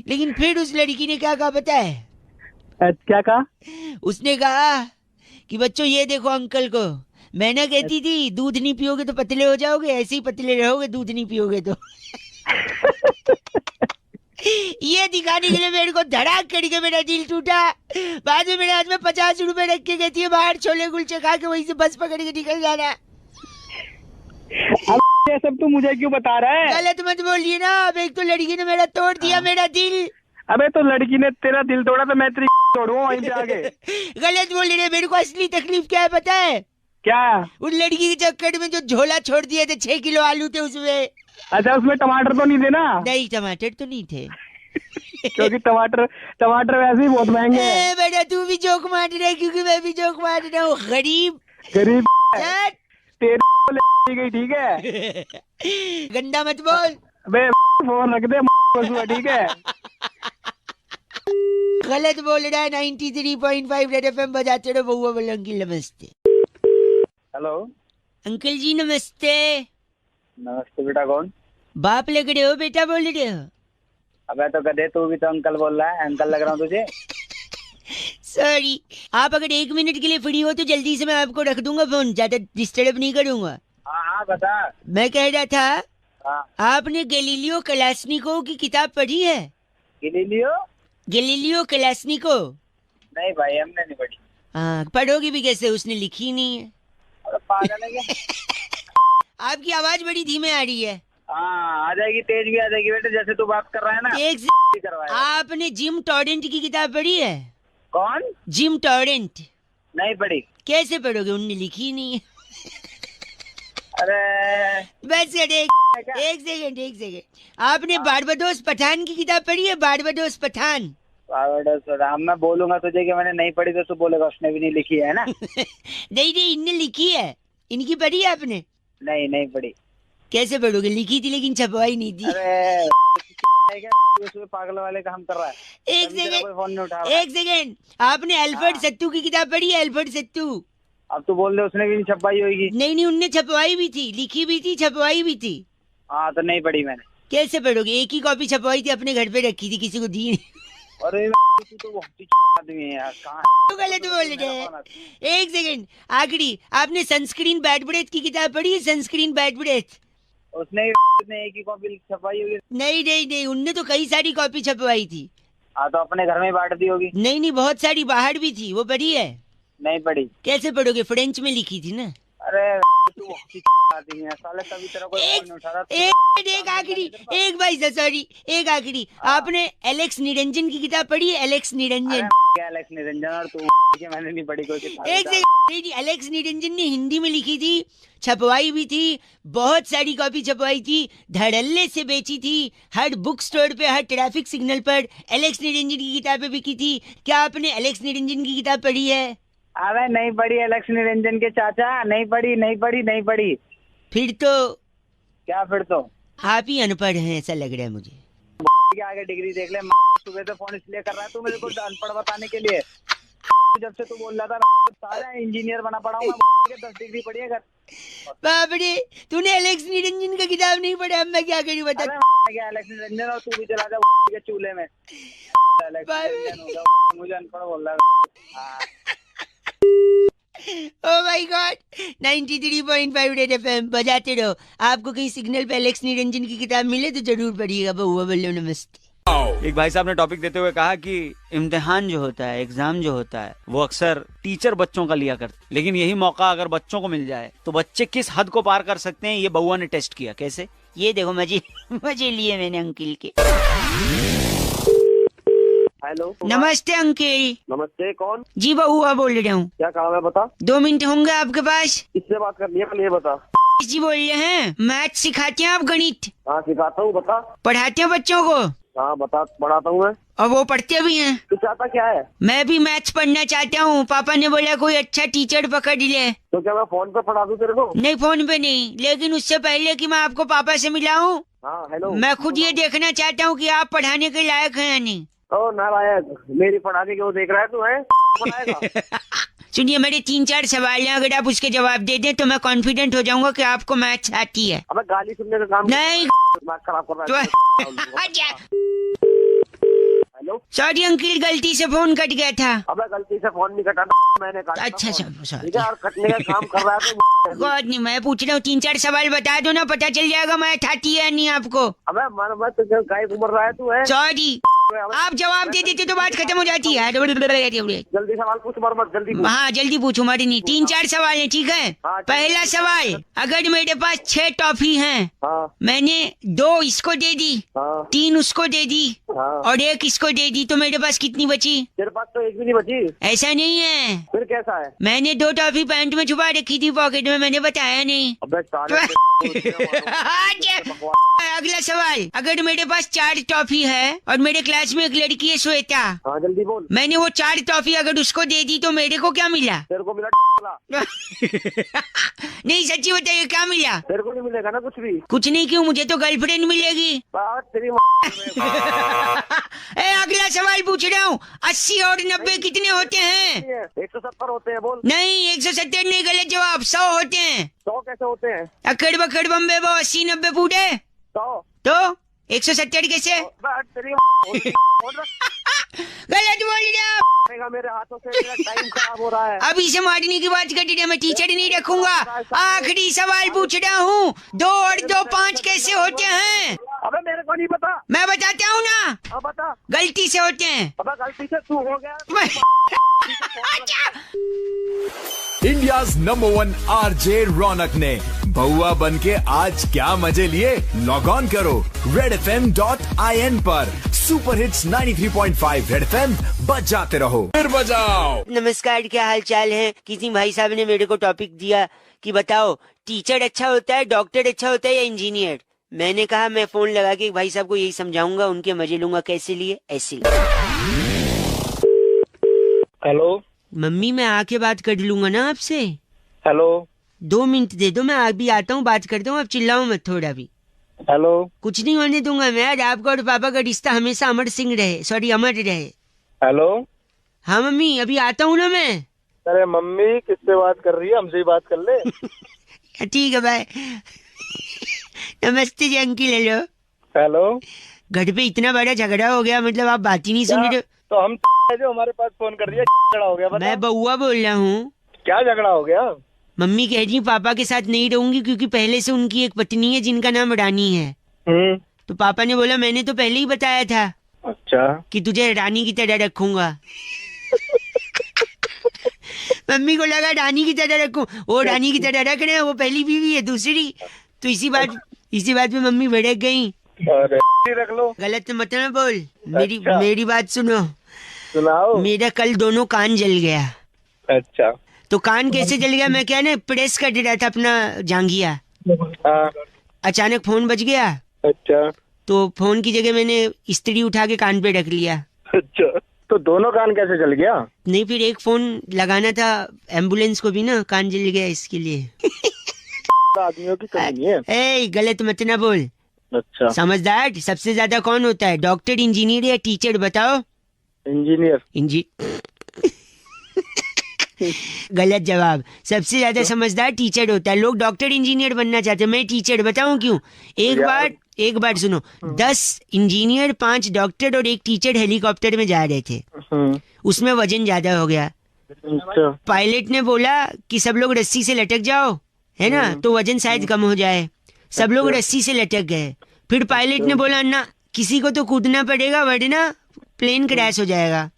लेकिन फिर उस लड़की ने क्या कहा पता है? क्या कहा? उसने कहा कि बच्चों ये देखो अंकल को। मैं ना कहती थी दूध नहीं पियोगे तो पतले हो जाओगे, ऐसे ही पतले रहोगे दूध नहीं पियोगे तो। ये दिखाने के लिए मेरे को धड़ाक करके मेरा दिल टूटा। बाद में मेरे हाथ में 50 रुपए रख के कहती है बाहर छोले कुलचे खा के वहीं से बस पकड़ के निकल जाना। अब ये सब तू मुझे क्यों बता रहा है? गलत मत बोलिए ना। अब एक तो लड़की ने मेरा तोड़ दिया मेरा दिल। अबे तो लड़की ने तेरा दिल तोड़ा तो मैं तेरी तोड़ूंगा वहीं पे आगे। गलत बोल रहे। मेरे को असली तकलीफ क्या है पता है? क्या? उन लड़की के चक्कर में जो झोला छोड़ दिए थे, 6 किलो आलू थे उसमें। अच्छा उसमें टमाटर तो नहीं थे ना? नहीं टमाटर तो नहीं थे। क्योंकि टमाटर वैसे ही बहुत महंगे हैं। बेटा तू भी जोक मार रहा है, क्योंकि मैं भी जोक मार रहा हूँ। गरीब तेरी गई, ठीक है? गंदा मत बोल। अबे फोन रख दे, ठीक है? गलत बोल रहा है। 93.5 रेड एफएम बजाते रहो। बउआ बोल अंकिल नमस्ते। हेलो अंकल जी नमस्ते। नमस्ते बेटा, कौन? बाप लग रहे हो बेटा बोल रहे हो? अबे तो गधे, तू भी तो अंकल बोल रहा है। अंकल लग रहा हूँ तुझे? सॉरी। आप अगर 1 मिनट के लिए फ्री हो तो जल्दी से मैं आपको रख दूंगा फोन, ज्यादा डिस्टर्ब नहीं करूंगा। हाँ हाँ बता। मैं कह रहा था, हाँ। आपने गैलीलियो कलास्निकोव की किताब पढ़ी है? गैलीलियो कलास्निकोव? नहीं भाई, हमने नहीं पढ़ी। हाँ पढ़ोगी भी कैसे, उसने लिखी नहीं है। अरे पागल है क्या? आपकी आवाज बड़ी धीमे आ रही है। हाँ आ जाएगी, तेज भी आ जाएगी बेटे, जैसे तू बात कर रहा है ना। एक आपने जिम टॉरेंट की किताब पढ़ी है? कौन? Gym torrent? नहीं पढ़ी। कैसे पढ़ोगे, उनने लिखी नहीं है। अरे बस एक सेकंड। आपने बारबाडोस पठान की किताब पढ़ी है? बारबाडोस पठान। मैं बोलूंगा तुझे कि मैंने नहीं पढ़ी तो तू बोलेगा उसने भी नहीं लिखी है ना। नहीं इनने लिखी है। इनकी पढ़ी है आपने? नहीं पढ़ी। कैसे पढ़ोगे, लिखी थी लेकिन छपवाई नहीं थी। अरे पागल वाले काम कर रहा है। एक सेकंड। आपने अल्फ्रेड सत्तू की किताब पढ़ी है? अल्फ्रेड सत्तू। अब तू बोल दे उसने भी नहीं छपवाई होगी। नहीं उनने छपवाई भी थी, लिखी भी थी, छपवाई भी थी। हाँ तो नहीं पढ़ी मैंने। कैसे पढ़ोगे, एक ही कॉपी छपवाई थी, अपने घर पे रखी थी, किसी को दी नहीं। अरे तू तो बहुत आदमी है यार, तो गलत बोल रहे हैं। एक सेकंड आखिरी, आपने सनस्क्रीन बैड ब्रेथ की किताब पढ़ी है? Sunscreen bad breath. उसने एक ही कॉपी छपवाई होगी। नहीं उनने तो कई सारी कॉपी छपवाई थी। हाँ तो अपने घर में बांट दी होगी। नहीं बहुत सारी बाहर भी थी, वो पढ़ी है? नहीं पढ़ी। कैसे पढ़ोगे, फ्रेंच में लिखी थी ना। अरे तू आती है साले, कभी तेरा कोई एक फोन नहीं उठा रहा। एक आखिरी, एक भाई सॉरी, एक आखिरी, आपने एलेक्स निरंजन की किताब पढ़ी है? एलेक्स निरंजन, क्या एलेक्स निरंजन और तू कि मैंने नहीं पढ़ी कोई किताब। एक से नहीं जी, एलेक्स निरंजन ने हिंदी में लिखी थी, छपवाई भी थी, बहुत सारी कॉपी छपवाई थी, धड़ल्ले से बेची थी, हर बुक स्टोर पे, हर ट्रैफिक सिग्नल पर एलेक्स निरंजन की किताबें बिकी थी। क्या आपने एलेक्स निरंजन की किताब पढ़ी है? अबे नहीं पढ़ी एलेक्स निरंजन के चाचा, नहीं पढ़ी। फिर तो क्या फिर तो आप ही अनपढ़ हैं ऐसा लग रहा है मुझे। के आगे डिग्री देख ले। सुबह से फोन इसलिए कर रहा है तू मेरे को अनपढ़ बताने के लिए। जब से तू बोल रहा था सारा इंजीनियर बना पड़ा हूँ मैं, 10 डिग्री पढ़ी है। बाप रे, तूने एलेक्स निरंजन का किताब नहीं पढ़ा, अब मैं क्या करूँ बता। क्या एलेक्स निरंजन, और तू भी चला जा के चूल्हे में। मुझे अनपढ़ बोल रहा है। Oh my God, 93.5 red FM बजाते रहो। आपको कहीं सिग्नल पे एलेक्स निरंजन की किताब मिले तो जरूर पढ़िएगा। बहुआ बल्लो नमस्ते। एक भाई साहब ने टॉपिक देते हुए कहा कि इम्तिहान जो होता है, एग्जाम जो होता है, वो अक्सर टीचर बच्चों का लिया करते, लेकिन यही मौका अगर बच्चों को मिल जाए तो बच्चे किस हद को पार कर सकते हैं, ये बउआ ने टेस्ट किया। कैसे? ये देखो मजे लिए मैंने अंकिल के। हेलो, नमस्ते अंकिल। नमस्ते, कौन? जी बउआ बोल रहा हूँ। क्या काम है बता? 2 मिनट होंगे आपके पास? किससे बात करनी है ये बता। जी बोल रहे हैं, मैथ सिखाते हैं आप? गणित हाँ सिखाता हूँ, बता। पढ़ाते हैं बच्चों को? हाँ बता, पढ़ाता हूँ मैं। और वो पढ़ते भी हैं? तू चाहता क्या है? मैं भी मैथ्स पढ़ना चाहता हूँ। पापा ने बोला कोई अच्छा टीचर पकड़ ले। तो क्या मैं फोन पे पढ़ा दूँ तेरे को? नहीं फोन पे नहीं, लेकिन उससे पहले कि मैं आपको पापा से मिलाऊं, हाँ हेलो, मैं खुद ये देखना चाहता हूँ कि आप पढ़ाने के लायक हैं या नहीं। ओ नारायण, मेरी पढ़ाने के वो देख रहा है तू है? बनाएगा। सुनिए, मेरे 3-4 सवाल हैं, अगर आप उसके जवाब दे दें तो मैं कॉन्फिडेंट हो जाऊंगा कि आपको मैथ्स आती है। अबे गाली सुनने का काम नहीं दिमाग खराब कर रहा है। हेलो, सॉरी अंकिल, गलती से फोन कट गया था। अबे गलती से फोन नहीं कटा, मैंने काटा। अच्छा ठीक है, और कटने का काम कर रहा है तो गॉड नहीं, मैं पूछ रहा हूँ 3-4 सवाल बता दो ना, पता चल जाएगा मैथ आती है या नहीं आपको। अबे मन मत, गाय घूम रहा है तू है। सॉरी, आप जवाब दे देते तो बात खत्म हो जाती है। जल्दी सवाल पूछ, मर मत, जल्दी पूछ। हाँ जल्दी पूछो, मारी नहीं। 3-4 सवाल है, ठीक है? हाँ, पहला सवाल, अगर मेरे पास 6 टॉफी हैं, हाँ, मैंने 2 इसको दे दी, हाँ, 3 उसको दे दी, हाँ, और 1 इसको दे दी, तो मेरे पास कितनी बची? तेरे पास तो एक भी नहीं बची। ऐसा नहीं है, फिर कैसा है? मैंने 2 टॉफी पैंट में छुपा रखी थी, पॉकेट में, मैंने बताया नहीं। अबे अगला सवाल, अगर मेरे पास 4 टॉफी है और मेरे क्लास में एक लड़की है श्वेता, हाँ जल्दी बोल। मैंने वो 4 टॉफी अगर उसको दे दी तो मेरे को क्या मिला? तेरे को मिला नहीं सच्ची बताइए, क्या मिला? तेरे को नहीं मिलेगा ना कुछ भी। कुछ नहीं, क्यों? मुझे तो गर्लफ्रेंड मिलेगी। बात तेरी ए, अगला सवाल पूछ रहा हूँ, 80 और 90 कितने होते हैं? 170 होते हैं, बोल। नहीं 170 नहीं, गलत जवाब। 100 होते हैं। 100 कैसे होते हैं? अकड़ बकड़ बम्बे वो 80-90 फूटे 100 तो 170 कैसे? गलत बोल रहा। मेरे हाथों से मेरा टाइम खराब हो रहा है। अभी से मारने की बात कर रही है, मैं टीचर नहीं रखूंगा। आखिरी सवाल पूछ रहा हूँ, 2 और 2 5 कैसे होते हैं? अबे मेरे को नहीं पता। मैं बताता हूँ ना। अब बता। गलती से होते हैं। अबे गलती से तू हो गया। इंडियाज नंबर 1 आरजे रौनक ने भौआ बन के आज क्या मजे लिए। लॉग ऑन करो redfm.in पर। सुपर हिट्स 93.5 रेड एफएम बजाते रहो, फिर बजाओ। नमस्कार, क्या हाल चाल है? किसी भाई साहब ने मेरे को टॉपिक दिया कि बताओ टीचर अच्छा होता है, डॉक्टर अच्छा होता है या इंजीनियर? मैंने कहा मैं फोन लगा के भाई साहब को यही समझाऊंगा, उनके मजे लूंगा। कैसे लिए? ऐसे लिए। हेलो मम्मी, मैं आके बात कर लूंगा ना आपसे। हेलो 2 मिनट दे दो, मैं अभी आता हूँ, बात करता हूँ। अब चिल्लाओ मत थोड़ा भी। हेलो कुछ नहीं होने दूंगा मैं। आज आपका और पापा का रिश्ता हमेशा अमर सिंह रहे, सॉरी अमर रहे। हेलो। हाँ मम्मी, अभी आता हूँ ना मैं। अरे मम्मी किससे बात कर रही है? हमसे ही बात कर ले। ठीक है बाय। नमस्ते जी अंकिल। हेलो। हेलो। घर पे इतना बड़ा झगड़ा हो गया, मतलब आप बात ही नहीं सुन रहे। तो हम जो हमारे पास फोन कर रही है, झगड़ा हो गया? बता। मैं बउआ बोल रहा हूँ। क्या झगड़ा हो गया? मम्मी कह रही पापा के साथ नहीं रहूंगी क्योंकि पहले से उनकी एक पत्नी है जिनका नाम रानी है। तो पापा ने बोला मैंने तो पहले ही बताया था। अच्छा। कि तुझे रानी की तरह रखूंगा। मम्मी को लगा रानी की तरह रखूं, वो रानी की तरह रख रहे हैं, वो पहली बीवी है दूसरी, तो इसी बात पे मम्मी भड़क गई। रख लो, गलत मत ना बोल। मेरी बात सुनो, मेरा कल दोनों कान जल गया। अच्छा, तो कान कैसे जल गया, मैं क्या ना प्रेस कर रहा था अपना जांघिया, अचानक फोन बज गया। अच्छा, तो फोन की जगह मैंने इस्त्री उठा के कान पे रख लिया। अच्छा, तो दोनों कान कैसे जल गया? नहीं, फिर एक फोन लगाना था एम्बुलेंस को भी ना, कान जल गया इसके लिए। आदमियों की कमी नहीं है। ए, गलत मत ना बोल। अच्छा, समझदार सबसे ज्यादा कौन होता है, डॉक्टर, इंजीनियर या टीचर, बताओ? इंजीनियर। गलत जवाब। सबसे ज्यादा समझदार टीचर होता है। लोग डॉक्टर इंजीनियर बनना चाहते हैं, मैं टीचर, बताऊं क्यों? एक बार सुनो, 10 इंजीनियर, 5 डॉक्टर और 1 टीचर हेलीकॉप्टर में जा रहे थे। उसमें वजन ज्यादा हो गया। पायलट ने बोला कि सब लोग रस्सी से लटक जाओ, है ना, तो वजन शायद कम हो जाए। सब लोग रस्सी से लटक गए। फिर पायलट ने बोला ना, किसी को तो कूदना पड़ेगा वरना प्लेन क्रैश हो जाएगा।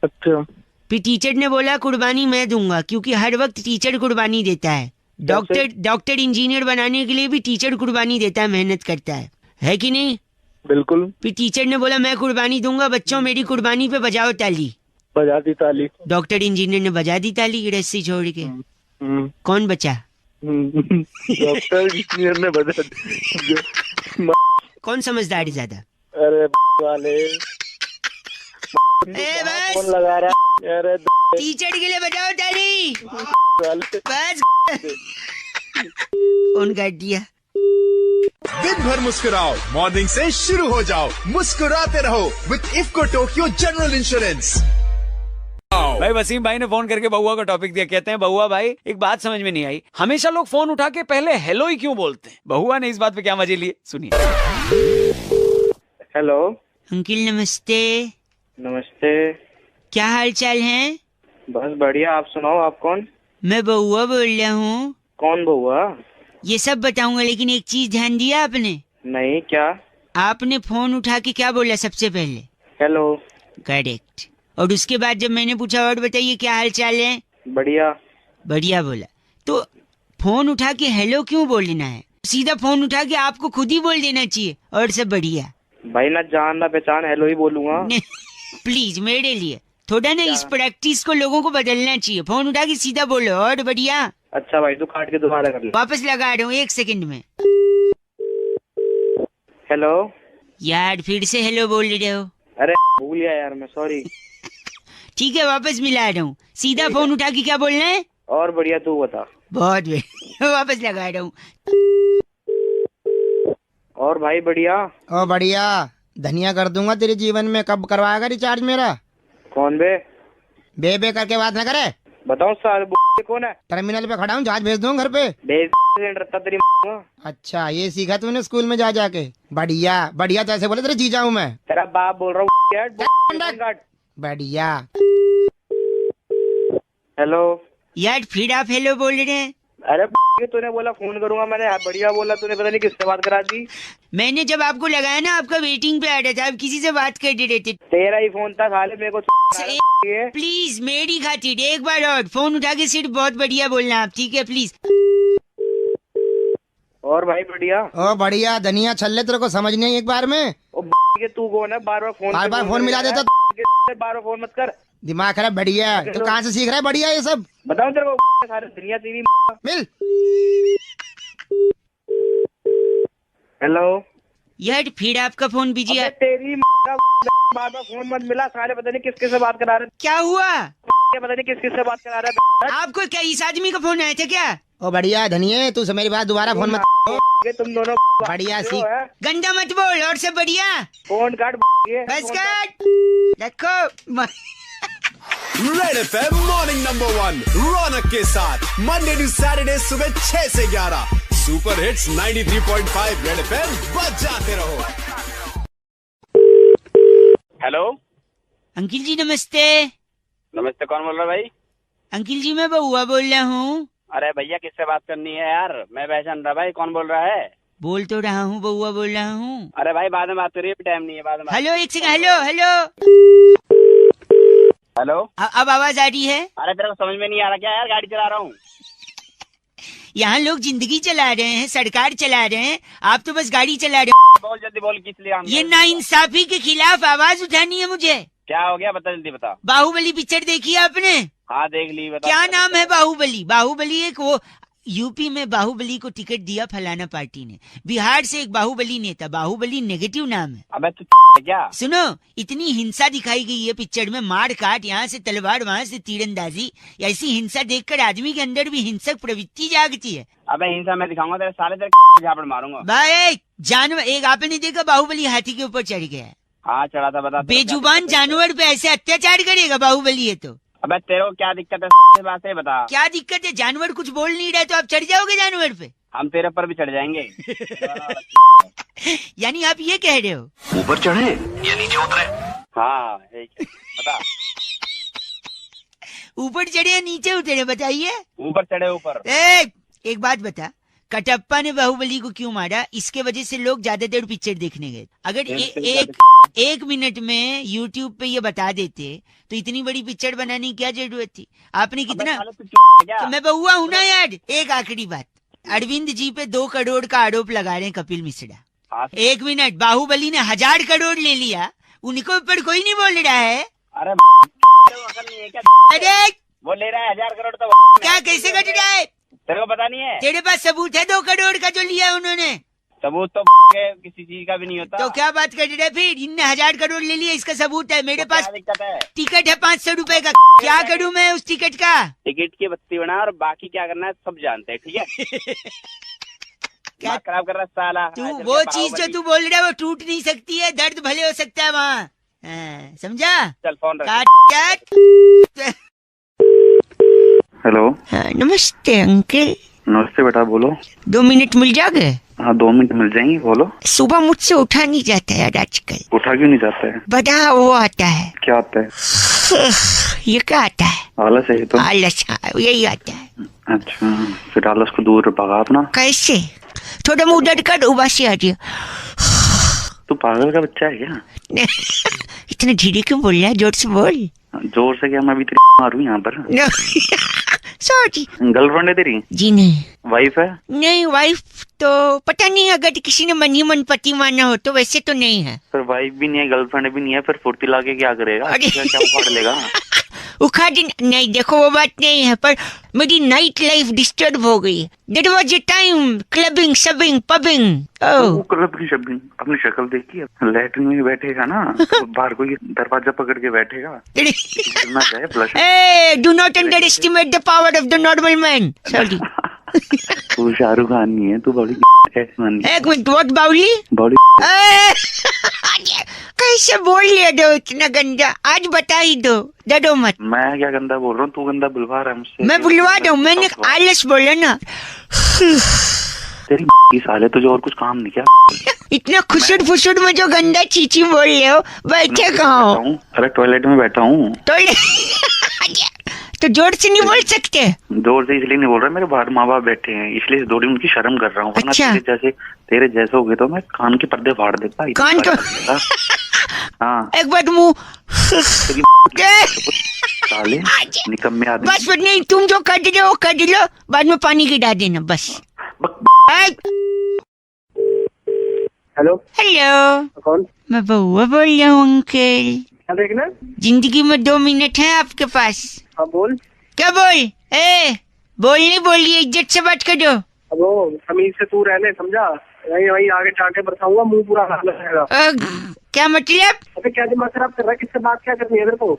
अच्छा, फिर टीचर ने बोला कुर्बानी मैं दूंगा, क्योंकि हर वक्त टीचर कुर्बानी देता है। डॉक्टर इंजीनियर बनाने के लिए भी टीचर कुर्बानी देता है, मेहनत करता है कि नहीं? बिल्कुल। फिर टीचर ने बोला मैं कुर्बानी दूंगा, बच्चों मेरी कुर्बानी पे बजाओ ताली। बजा दी ताली। डॉक्टर इंजीनियर ने बजा दी ताली रस्सी छोड़ के। कौन बचा? डॉक्टर इंजीनियर ने बजा दी। कौन समझदार है ज्यादा? अरे वाले बस कौन लगा रहा? अरे टीचर के लिए बजाओ ताली। बस कौन काट दिया? दिन भर मुस्कुराओ, मॉर्निंग से शुरू हो जाओ, मुस्कुराते रहो with IFFCO Tokyo general insurance. भाई वसीम भाई ने फोन करके बहुआ को टॉपिक दिया, कहते हैं बहुआ भाई एक बात समझ में नहीं आई, हमेशा लोग फोन उठा के पहले हेलो ही क्यों बोलते हैं? बहुआ ने इस बात पे क्या मजे लिए, सुनिए। हेलो अंकिल, नमस्ते। नमस्ते, क्या हाल चाल है? बस बढ़िया, आप सुनाओ, आप कौन? मैं बहुआ बोल रहा हूँ। कौन बहुआ? ये सब बताऊंगा, लेकिन एक चीज ध्यान दिया आपने? नहीं, क्या? आपने फोन उठा के क्या बोला सबसे पहले? हेलो। करेक्ट। और उसके बाद जब मैंने पूछा और बताइए क्या हाल चाल है? बढ़िया। बढ़िया बोला, तो फोन उठा के हेलो क्यों बोलना है? सीधा फोन उठा के आपको खुद ही बोल देना चाहिए और सब बढ़िया। भाई ना जान ना पहचान, हेलो ही बोलूंगा। प्लीज मेरे लिए थोड़ा ना इस प्रैक्टिस को लोगों को बदलना चाहिए। फोन उठा के सीधा बोलो और बढ़िया। अच्छा भाई, तू काट के दोबारा कर ले। वापस लगा रहा हूँ 1 सेकंड में। हेलो। यार फिर से हेलो बोल रहे हो? अरे भूल गया यार मैं, सॉरी। ठीक है, वापस मिला रहा हूँ। सीधा फोन उठा के क्या बोलना है? और बढ़िया, तू बता। बहुत बढ़िया। वापस लगा रहा हूँ। और भाई बढ़िया। ओ बढ़िया, धनिया कर दूंगा तेरे जीवन में। कब करवाएगा रिचार्ज मेरा? कौन बे? बे करके बात ना करे। बताओ साल कौन है? टर्मिनल पे खड़ा हूँ, जहाज भेज दूँ घर पे। तेरी। अच्छा, ये सीखा तूने स्कूल में जा जाके? बढ़िया बढ़िया, तो ऐसे बोले तेरे जीजा हूँ मैं। तेरा बाप बोल रहा हूँ। बढ़िया। हेलो। यार फिर आप हेलो बोल रहे हैं? अरे तूने बोला फोन करूंगा, मैंने बढ़िया बोला, तूने पता नहीं किससे बात करा दी। मैंने जब आपको लगाया ना, आपका वेटिंग पे आ रहा था, आप किसी से बात कर रहे थे। तेरा ही फोन था, साले मेरे को। प्लीज मेरी खातिर एक बार और फोन उठा के सिर्फ बहुत बढ़िया बोलना आप, ठीक है प्लीज। और भाई बढ़िया। ओ बढ़िया, धनिया छल्ले तेरे को समझ नहीं एक बार में। तू कौन है? बार बार फोन मिला देता। बार बार फोन मत कर, दिमाग खराब। बढ़िया, तो कहाँ से सीख रहा है बढ़िया ये सब? बताओ तेरे को। सारे दुनिया तेरी मिल। हेलो। यार फिर आपका फोन बिजी है। तेरी बार बार फोन मत मिला, सारे पता नहीं किसके से बात करा रहे। क्या हुआ? पता नहीं किसके से बात करा रहे। आपको क्या इस आदमी का फोन आया था क्या? ओ बढ़िया धनिया, तू मेरी बात दोबारा फोन मत। तुम दोनों बढ़िया सीख, गंदा मत बोल और सब बढ़िया। फोन काट। बस काट, रखो। रेड एफएम मॉर्निंग नंबर 1 रौनक के साथ मंडे टू सैटरडे सुबह 6 से 11 सुपर हिट्स 93.5 रेड एफएम बजाते रहो। हेलो अंकिल जी नमस्ते। नमस्ते, कौन बोल रहा है भाई? अंकिल जी मैं बहुआ बोल रहा हूँ। अरे भैया किससे बात करनी है यार, मैं पहचान रहा भाई, कौन बोल रहा है? बोल तो रहा हूँ, बहुआ बोल रहा हूँ। अरे भाई बाद में बात करिए, टाइम नहीं है, बाद में। हेलो एक सेकंड, हेलो हेलो हेलो, अब आवाज आ रही है? अरे तेरे को समझ में नहीं आ रहा क्या यार? गाड़ी चला रहा हूँ। यहाँ लोग जिंदगी चला रहे हैं, सरकार चला रहे हैं, आप तो बस गाड़ी चला रहे हो। बोल जल्दी बोल, किस लिए? ये नाइंसाफी के खिलाफ आवाज उठानी है मुझे। क्या हो गया, बता जल्दी बता। बाहुबली पिक्चर देखी है आपने? हाँ देख ली, बता। क्या नाम है बाहुबली? बाहुबली एक वो यूपी में बाहुबली को टिकट दिया फलाना पार्टी ने, बिहार से एक बाहुबली नेता, बाहुबली नेगेटिव नाम है। अबे तू क्या? सुनो, इतनी हिंसा दिखाई गई है पिक्चर में, मार काट, यहाँ से तलवार वहाँ से तीरंदाजी, ऐसी हिंसा देखकर आदमी के अंदर भी हिंसक प्रवृत्ति जागती है। अबे हिंसा मैं दिखाऊंगा तेरे साले, तेरे झापड़ मारूंगा भाई। जानवर एक आपने देखा बाहुबली हाथी के ऊपर चढ़ गया है? हाँ चढ़ा था, बता। बेजुबान जानवर पे ऐसे अत्याचार करेगा बाहुबली है तो? अबे तेरे को क्या दिक्कत है? बात है बता। क्या दिक्कत है? जानवर कुछ बोल नहीं रहा है तो आप चढ़ जाओगे जानवर पे? हम तेरे पर भी चढ़ जाएंगे। यानी आप ये कह रहे हो ऊपर चढ़े या नीचे उतरे? हाँ बता। ऊपर चढ़े या नीचे उतरे, बताइए। ऊपर चढ़े, ऊपर। एक बात बता, कटप्पा ने बाहुबली को क्यों मारा? इसके वजह से लोग ज्यादा देर पिक्चर देखने गए। अगर एक मिनट में YouTube पे ये बता देते तो इतनी बड़ी पिक्चर बनाने की क्या जरूरत थी? आपने कितना तो मैं बहुआ हूँ ना यार। एक आखिरी बात, अरविंद जी पे 2 करोड़ का आरोप लगा रहे हैं कपिल मिश्रा। एक मिनट, बाहुबली ने 1000 करोड़ ले लिया, उनको ऊपर कोई नहीं बोल रहा है। अरे अरे वो ले रहा है 1000 करोड़ तो क्या, कैसे कट रहा है? तेरे को पता नहीं है? तेरे पास सबूत है 2 करोड़ का जो लिया उन्होंने? सबूत तो किसी चीज का भी नहीं होता। तो क्या बात कर रहे? फिर इनने 1000 करोड़ ले लिया, इसका सबूत है मेरे पास। दिक्कत है? टिकट है 500 रुपए का, क्या करूं मैं उस टिकट का? टिकट की बत्ती बना और बाकी क्या करना है सब जानते हैं, ठीक है? क्या खराब कर रहा है साला? तू वो चीज जो तू बोल रहा है वो टूट नहीं सकती है, दर्द भले हो सकता है वहाँ, समझा? चल फोन रख। हेलो। नमस्ते अंकल। नमस्ते बेटा, बोलो। 2 मिनट मिल जाओगे? हाँ 2 मिनट मिल जाएंगे, बोलो। सुबह मुझसे उठा नहीं जाता यार आजकल। उठा क्यों नहीं जाता है? बड़ा वो आता है। क्या आता है? ये क्या आता है? आलस है तो। आलस, यही आता है। अच्छा, फिर आलस को दूर भगा अपना। कैसे? थोड़ा मुंह उधर कर, उबासी आ रही है। तू पागल का बच्चा है क्या? इतना धीरे क्यों बोल रहा है? जोर से बोल। जोर से क्या, मैं भी मारूं यहाँ पर? सॉरी। गर्लफ्रेंड है तेरी? जी नहीं। वाइफ है? नहीं, वाइफ तो पता नहीं, अगर किसी ने मन ही मन पति माना हो तो, वैसे तो नहीं है। फिर वाइफ भी नहीं है, गर्लफ्रेंड भी नहीं है, फिर फुर्ती लाके क्या करेगा? क्या उखाड़ लेगा? उखाड़ नहीं, देखो वो बात नहीं है, पर मेरी नाइट लाइफ डिस्टर्ब हो गई। That was a time clubbing, शबिंग, पबिंग। क्लबिंग शबिंग अपनी शक्ल देखी? लैट्रिन में बैठेगा ना तो बाहर कोई दरवाजा पकड़ के बैठेगा। Do not underestimate the power of the normal man. Sorry. तू शाहरुख खान नहीं है, तू बड़ी एक मिनट, व्हाट बाउली? बड़ी कैसे बोल लिया दो इतना गंदा? आज बता ही दो, डरो मत। मैं क्या गंदा बोल रहा हूँ? तू गंदा बुलवा रहा है मुझसे। मैं बुलवा दूं? मैंने आलस बोला ना। तेरी साले तुझे और कुछ काम नहीं क्या? इतना खुशुर फुसुर में जो गंदा चीची बोल रहे हो, बैठे कहाँ हो? अरे टॉयलेट में बैठा हूँ। तो जोर से नहीं बोल सकते? जोर से इसलिए नहीं बोल रहा, मेरे बाहर माँ बाप बैठे हैं इसलिए थोड़ी उनकी शर्म कर रहा हूँ। अच्छा। तेरे जैसे हो गए तो मैं कान के पर्दे फाड़ देता। कान तो हाँ, एक बार मुँह साले निकम्मे आदमी। बस नहीं, तुम जो कर रहे हो कर लो, बाद में पानी गिरा देना बस। हेलो। हेलो, कौन? मैं बउआ बोल रहा हूँ अंकल। क्या देखना? जिंदगी में 2 मिनट है आपके पास। हाँ बोल। क्या बोल? बोल नहीं बोलिए, इज्जत से बात करो। अब वो तमीज से तू रहने, समझा? वही आगे चाटे बरसाऊंगा, मुंह पूरा हाल रहेगा। क्या मतलब? अबे क्या दिमाग खराब कर रहा है? किससे बात क्या करनी है तेरे को?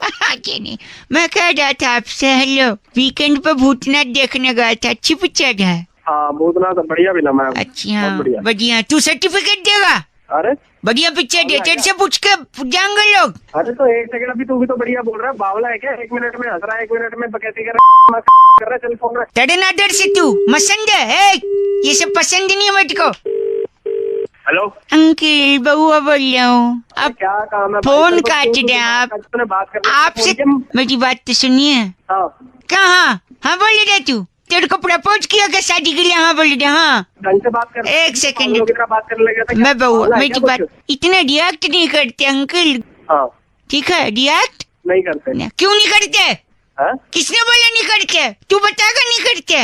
नहीं, मैं कह रहा था आपसे, हेलो, वीकेंड पे भूतनाथ देखने गया था, अच्छी पिक्चर है। हाँ भूतनाथ तो बढ़िया भी ना। अच्छा बढ़िया। तू सर्टिफिकेट देगा? अरे बढ़िया पिक्चर है, तेरे से पूछ के जाएंगे लोग। अरे तो एक सेकंड, अभी तू भी तो बढ़िया बोल रहा है। बावला है क्या? 1 मिनट में हंस रहा है, 1 मिनट में बकैती कर रहा है। चल फोन रख। तेरे नादर से तू मसंद है, ये सब पसंद नहीं है मुझको। हेलो अंकल, बउआ बोल रहा हूँ। अब क्या काम है? फोन काट दे आप। आपसे मेरी बात तो सुनिए। कहाँ? हाँ बोल रहे तू, तेरे को प्रपोज किया क्या शादी के लिए? हाँ बोल रहे। हाँ ढंग से बात कर। एक सेकंड, बात करने लगा था। मैं बउआ, मेरी बात इतना रिएक्ट नहीं करते अंकल। हाँ ठीक है, रिएक्ट नहीं करते। क्यों नहीं करते? हाँ? किसने बोला नहीं करते? तू बताएगा नहीं करते?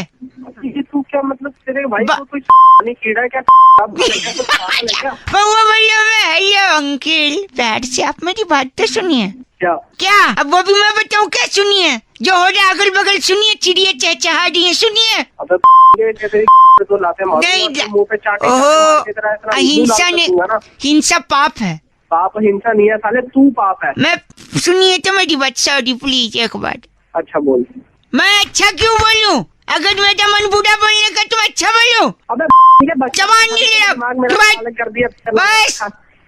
ये तू क्या मतलब तेरे भाई को कोई नहीं कीड़ा क्या? बउआ भैया मैं हेलो अंकिल, बैठ से आप मेरी बात तो सुनिए। क्या? अब वो भी मैं बताऊँ क्या? सुनिए, जो हो रहा अगल बगल सुनिए, चिड़िया चहचहा रही है, सुनिए। तो लाते नहीं, मुंह पे चाटे, हिंसा ने, हिंसा पाप है। पाप हिंसा नहीं है साले, तू पाप है। मैं सुनिए तो मेरी बात, सॉरी प्लीज एक बार। अच्छा बोल। मैं अच्छा क्यों बोलूं? अगर मेरा मन बुरा बोलने का तो अच्छा बोलूं। अबे जवान नहीं ले रहा कर दिया बस।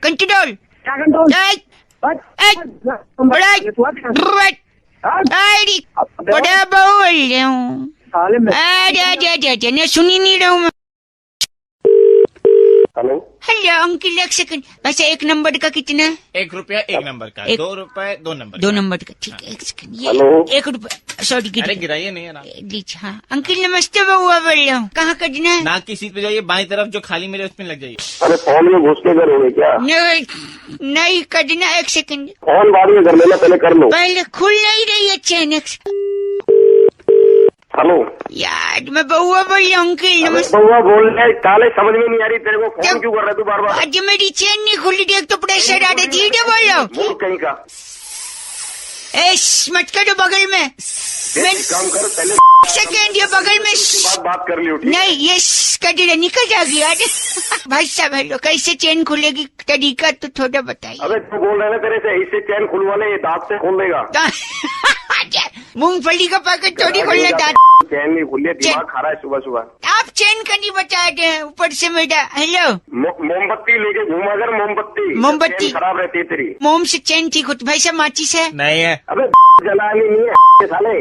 कंट्रोल क्या कंट्रोल? बड़ा बोल रहा हूँ, सुनी नहीं रहा हूँ मैं। हेलो हेलो अंकिल, एक सेकंड। वैसे एक नंबर का कितना? 1 रुपया 1 नंबर का, 2 रुपए 2 नंबर, 2 नंबर का। ठीक है, एक सेकंड। ये 1 रुपया, सॉरी अरे गिराइए नहीं है ना। हाँ अंकिल नमस्ते, बउआ बोल रहा हूँ। कहाँ कटना है? नाक की सीट पे जाइए, बाई तरफ जो खाली मिले उसमें लग जाइए। अरे फोन में घुस के करोगे क्या? नहीं कटना, एक सेकंड। फोन बाद में कर लेना, पहले कर लो। पहले खुल नहीं रही है चैन। हेलो यार मैं बउआ बोल रहा हूँ अंकिल। नमस्ते। बउआ बोल रहे काले, समझ में नहीं आ रही तेरे को, फोन क्यों कर रहा है तू बार बार? आज मेरी चैन नहीं खुली, देख तो प्रेशर आ रहा है। धीरे बोलो कहीं का। मत करो बगल में। काम कर पहले, सेकेंड ये बगल में बात कर ली। नहीं ये कटी निकल जाएगी यार। भाई साहब हेलो, कैसे चैन खुलेगी तरीका तो थोड़ा बताइए। अबे तू बोल रहे ना तेरे से, इससे चैन खुलवाने दांत से खोल देगा। मूंगफली का पैकेट थोड़ी खोलना दांत। चैन नहीं खुली, दिमाग खा रहा है सुबह सुबह। आप चैन का नहीं बता रहे ऊपर से मेरा। हेलो मोमबत्ती लेके घूमा कर, मोमबत्ती खराब रहती है तेरी। मोम से चैन ठीक होती भाई साहब, माचिस है नहीं है। अबे जलानी नहीं है साले।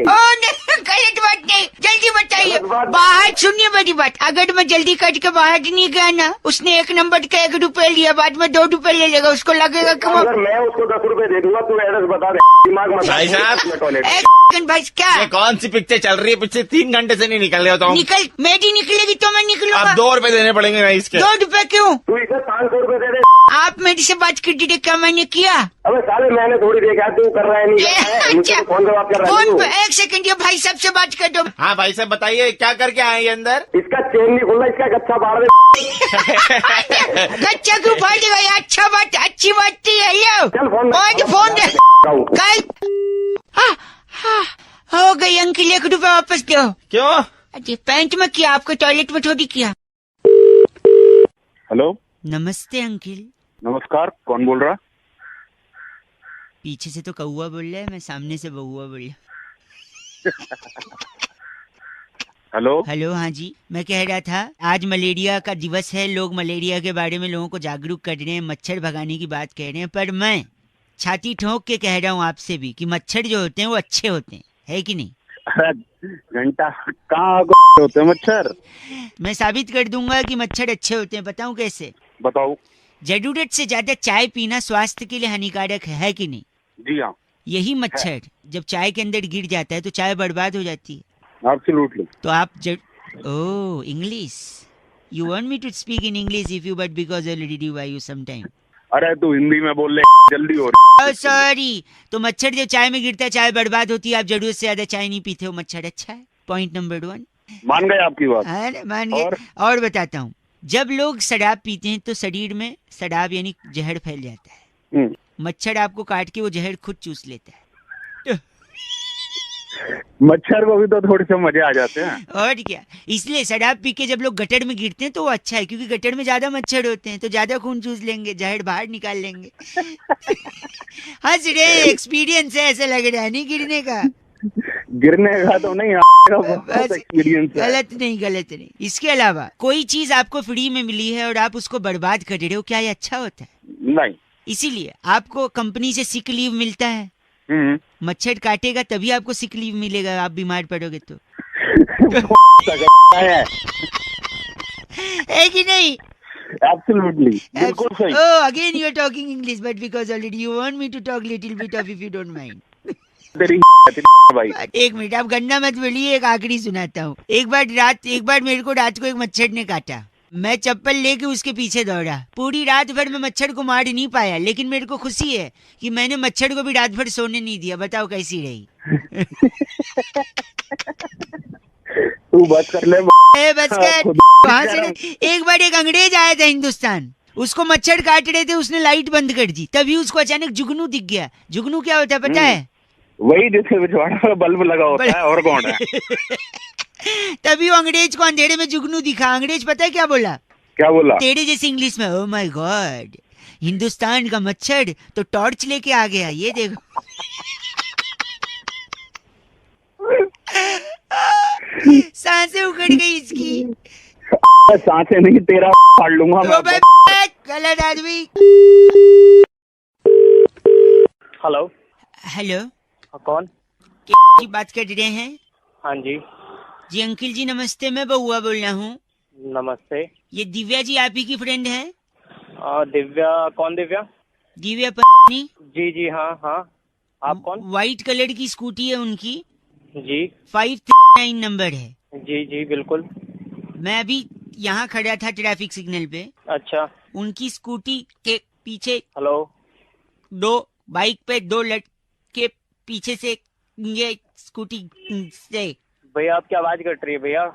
गलत बात नहीं, जल्दी बताइए। बाहर सुनिए मेरी बात, अगर मैं जल्दी कट के बाहर नहीं गया ना, उसने 1 नंबर का 1 रुपया लिया, बाद में 2 रुपए ले लेगा, उसको लगेगा कि अगर मैं उसको 10 रुपए दे दूंगा, तू एड्रेस बता दे। दिमाग मत भाई साहब, भाई क्या ये कौन सी पिक्चर चल रही है? पिछले 3 घंटे से नहीं निकल रहे हो तो निकल, मेरी निकलेगी तो मैं निकलूंगा। अब 2 रुपए देने पड़ेंगे ना इसके। 2 रुपए क्यों? तू इसे 500 रुपए दे दे। आप मेरे से बात कर दीजिए, क्या मैंने किया? अबे साले मैंने थोड़ी देखा, तू कर रहा है नहीं कर रहा है, मुझसे फोन पे बात कर रहा है। फोन पे 1 सेकंड, ये भाई साहब से बात कर दो। हाँ भाई साहब बताइए, क्या करके आए ये अंदर? इसका चेन नहीं खुला, इसका गच्छा फाड़ दे। गच्छा क्यों फाड़ देगा? अच्छा बात, अच्छी बात थी। चल फोन कल हो गई अंकिल, 1 रुपया वापस दो। क्यों? अरे पैंट में किया, आपको टॉयलेट में थोड़ी किया। हेलो नमस्ते अंकिल। नमस्कार, कौन बोल रहा? पीछे से तो कौआ बोल रहा है, मैं सामने से बउआ बोल रहा। हेलो हेलो हाँ जी, मैं कह रहा था आज मलेरिया का दिवस है, लोग मलेरिया के बारे में लोगों को जागरूक कर रहे हैं, मच्छर भगाने की बात कह रहे हैं, पर मैं छाती ठोक के कह रहा हूँ आपसे भी कि मच्छर जो होते हैं वो अच्छे होते हैं, है कि नहीं? घंटा कहाँ होते हैं मच्छर? मैं साबित कर दूंगा कि मच्छर अच्छे होते हैं, बताऊं कैसे? बताओ। जरूरत से ज्यादा चाय पीना स्वास्थ्य के लिए हानिकारक है कि नहीं? जी हाँ। यही मच्छर जब चाय के अंदर गिर जाता है तो चाय बर्बाद हो जाती है। Absolutely. तो आप oh English, you want me to speak in English if you but because I already do by you some time. अरे तू हिंदी में बोल ले, जल्दी हो रही। सॉरी, तो मच्छर जब चाय में गिरता है चाय बर्बाद होती है, आप जरूरत से ज्यादा चाय नहीं पीते हो, मच्छर अच्छा है। Point number 1। मान गए आपकी बात? अरे मान गए। और बताता हूँ, जब लोग शराब पीते हैं तो शरीर में शराब यानी जहर फैल जाता है, मच्छर आपको काट के वो जहर खुद चूस लेता है। मच्छर को भी तो थोड़े से मजे आ जाते हैं। और क्या, इसलिए शराब पी के जब लोग गटर में गिरते हैं तो वो अच्छा है, क्योंकि गटर में ज्यादा मच्छर होते हैं तो ज्यादा खून चूस लेंगे, जहर बाहर निकाल लेंगे। हंस रे, एक्सपीरियंस है, ऐसा लग रहा है नहीं गिरने का। गिरने का तो नहीं, एक्सपीरियंस। गलत नहीं। इसके अलावा कोई चीज आपको फ्री में मिली है और आप उसको बर्बाद कर रहे हो, क्या ये अच्छा होता है? नहीं। इसीलिए आपको कंपनी से सिक लीव मिलता है, मच्छर काटेगा तभी आपको सिक लीव मिलेगा, आप बीमार पड़ोगे तो। है कि नहीं? Absolutely. बिल्कुल सही। Oh, again you are talking English, but because already you want me to talk little bit of, if you don't mind. भाई 1 मिनट, आप गन्ना मत बोलिए, एक आखिरी सुनाता हूँ। एक बार मेरे को रात को एक मच्छर ने काटा, मैं चप्पल लेके उसके पीछे दौड़ा। पूरी रात भर मैं मच्छर को मार नहीं पाया, लेकिन मेरे को खुशी है कि मैंने मच्छर को भी रात भर सोने नहीं दिया। बताओ कैसी रही? तू बस कर ले। बस कर। वहाँ से एक बार एक अंग्रेज आया था हिंदुस्तान, उसको मच्छर काट रहे थे, उसने लाइट बंद कर दी, तभी उसको अचानक जुगनू दिख गया। जुगनू क्या होता है पता है? वही जिसमें पिछवाड़ा बल्ब लगा होता है, और कौन है? तभी वो अंग्रेज को अंधेरे में जुगनू दिखा। अंग्रेज पता है क्या बोला? क्या बोला? तेरे जैसे इंग्लिश में, ओह माय गॉड, हिंदुस्तान का मच्छर तो टॉर्च लेके आ गया, ये देखो। सांसें उखड़ गई इसकी। सांसें नहीं, तेरा फाड़ लूंगा मैं। गलत आदमी। हेलो हेलो, कौन? की बात कर रहे हैं? हाँ जी। जी अंकिल जी नमस्ते, मैं बउआ बोल रहा हूँ। नमस्ते। ये दिव्या जी आप ही की फ्रेंड है? दिव्या? कौन दिव्या? दिव्या पत्नी। जी जी हाँ हाँ। आप कौन? व्हाइट कलर की स्कूटी है उनकी। जी। 539 नंबर है। जी जी बिल्कुल। मैं अभी यहाँ खड़ा था ट्रैफिक सिग्नल पे। अच्छा। उनकी स्कूटी के पीछे हेलो, दो बाइक पे दो लड़के पीछे से ये स्कूटी से। भैया आपकी आवाज कट रही है भैया।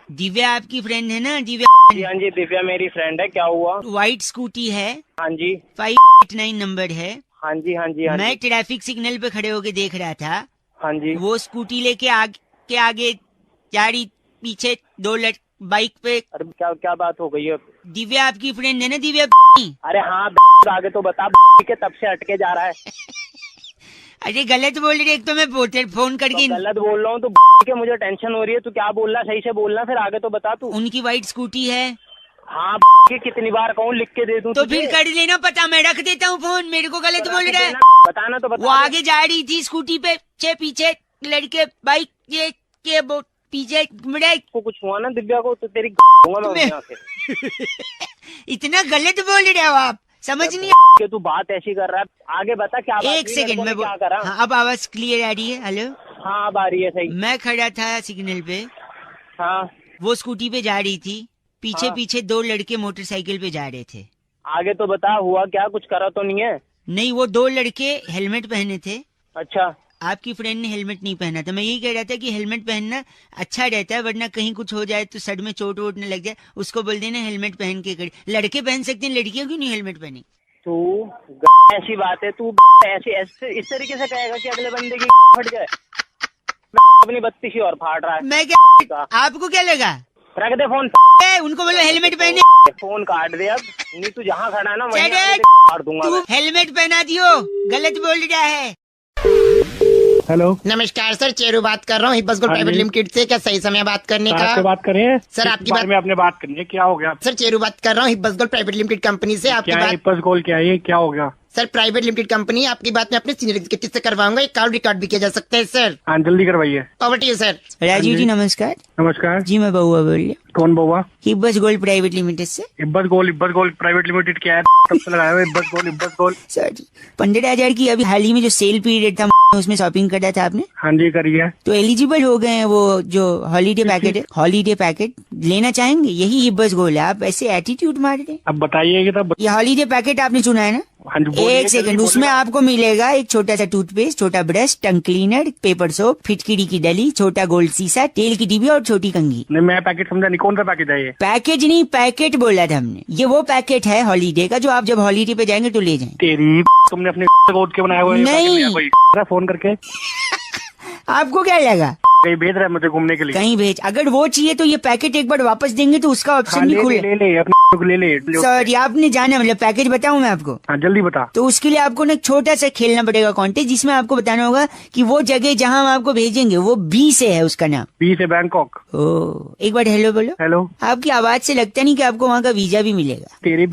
दिव्या आपकी फ्रेंड है ना? दिव्या? जी हाँ जी, दिव्या मेरी फ्रेंड है। क्या हुआ? व्हाइट स्कूटी है। हाँ जी। 589 नंबर है। हाँ जी हाँ जी हाँ मैं जी। ट्रैफिक सिग्नल पे खड़े होके देख रहा था। हाँ जी। वो स्कूटी लेके आगे जा रही, पीछे दो बाइक पे। अरे क्या क्या बात हो गई है? दिव्या आपकी फ्रेंड है ना? दिव्या? अरे हाँ, आगे तो बता के तब से अटके जा रहा है। अरे गलत बोल रही है, एक तो मैं फोन करके तो गलत बोल रहा हूँ तो के मुझे टेंशन हो रही है। तू क्या बोल रहा? सही से बोलना, फिर आगे तो बता तू। उनकी व्हाइट स्कूटी है। हाँ के कितनी बार कहूँ लिख के दे दूँ तो फिर कर लेना पता, मैं रख देता हूँ फोन। मेरे को गलत बोल रहा है, बताना तो बता। वो आगे जा रही थी स्कूटी पे, पीछे लड़के बाइक ये के पीछे को कुछ हुआ ना दिव्या को तो तेरी मैं यहाँ से। इतना गलत बोल रहे हो आप, समझ नहीं कि तू बात ऐसी कर रहा है। आगे बता क्या बात? एक सेकंड में क्या करा? हाँ, अब आवाज क्लियर आ रही है? हेलो हाँ अब आ रही है। सही। मैं खड़ा था सिग्नल पे। हाँ। वो स्कूटी पे जा रही थी, पीछे हाँ। पीछे दो लड़के मोटरसाइकिल पे जा रहे थे। आगे तो बता, हुआ क्या? कुछ करा तो नहीं है? नहीं, वो दो लड़के हेलमेट पहने थे। अच्छा। आपकी फ्रेंड ने हेलमेट नहीं पहना था। मैं यही कह रहा था कि हेलमेट पहनना अच्छा रहता है, वरना कहीं कुछ हो जाए तो सर में चोट वोट न लग जाए। उसको बोल देना हेलमेट पहन के कर। लड़के पहन सकते हैं, लड़कियां क्यों नहीं हेलमेट पहनी? तू ऐसी बात है, तू ऐसे इस तरीके से कहेगा कि अगले बंदे की फट जाए? अपनी 32 और फाड़ रहा है। मैं क्या? आपको क्या लगा? रख दे फोन। उनको बोलो हेलमेट पहने। फोन काट दे अब, नहीं तू जहाँ खड़ा है ना वहीं काट दूंगा। तू हेलमेट पहना दियो, गलत बोल रहा है। हेलो नमस्कार सर, चेरू बात कर रहा हूँ हिब्बस गोल्ड प्राइवेट लिमिटेड से। क्या सही समय बात करने का? बात करें सर आपकी बात में आपने बात करनी है। क्या हो गया? सर चेरू बात कर रहा हूँ हिब्बस गोल्ड प्राइवेट लिमिटेड कंपनी से। आपकी बात हिब्बस गोल्ड क्या है? क्या हो गया? सर प्राइवेट लिमिटेड कंपनी, आपकी बात मैं अपने सीनियर एग्जीक्यूटिव से करवाऊंगा। एक कॉल रिकॉर्ड भी किया जा सकता है सर। हाँ जल्दी करवाइए। Over to you sir. Rajeev ji नमस्कार। नमस्कार जी मैं बउआ बोल रही हूँ। कौन बउआ? हिब्बस गोल्ड प्राइवेट लिमिटेड से। हिब्बस गोल्ड प्राइवेट लिमिटेड क्या है? कब से लगाया हुआ हिब्बस गोल्ड? सर 15,000 की अभी हाल ही में जो सेल पीरियड था उसमें शॉपिंग कर रहा था आपने। हाँ जी करिए। तो एलिजिबल हो गए हैं वो जो हॉलीडे पैकेट है। हॉलीडे पैकेट लेना चाहेंगे? यही हिब्बस गोल्ड है। आप ऐसे एटीट्यूड मार रहे हैं। अब बताइए तब। ये हॉलीडे पैकेट आपने सुना है ना? हाँ जी। एक सेकंड, उसमें आपको मिलेगा एक छोटा सा टूथपेस्ट, छोटा brush, tongue cleaner, paper soap, फिटकिरी की डली, छोटा गोल्ड सीसा, तेल की डिब्बी और छोटी कंघी। नहीं मैं पैकेट समझा नहीं, कौन सा पैकेट है ये? पैकेज नहीं, पैकेट बोला था हमने। ये वो पैकेट है हॉलीडे का जो आप जब हॉलीडे पे जाएंगे तो ले जाएं। तेरी तुमने अपने कोड के बनाया हुआ है? नहीं फोन करके आपको क्या लगा? कहीं भेज रहा है मुझे घूमने के लिए? कहीं भेज। अगर वो चाहिए तो ये पैकेट एक बार वापस देंगे तो उसका ऑप्शन भी खुले। ले अपने ले। सर आपने जाना, मतलब पैकेज बताऊं मैं आपको? हाँ जल्दी बता। तो उसके लिए आपको ना छोटा सा खेलना पड़ेगा कॉन्टेस्ट, जिसमें आपको बताना होगा कि वो जगह जहां हम आपको भेजेंगे वो बी से है, उसका नाम। बी से बैंकॉक। ओ एक बार हेलो बोलो। हेलो। आपकी आवाज से लगता नहीं कि आपको वहाँ का वीजा भी मिलेगा। तेरी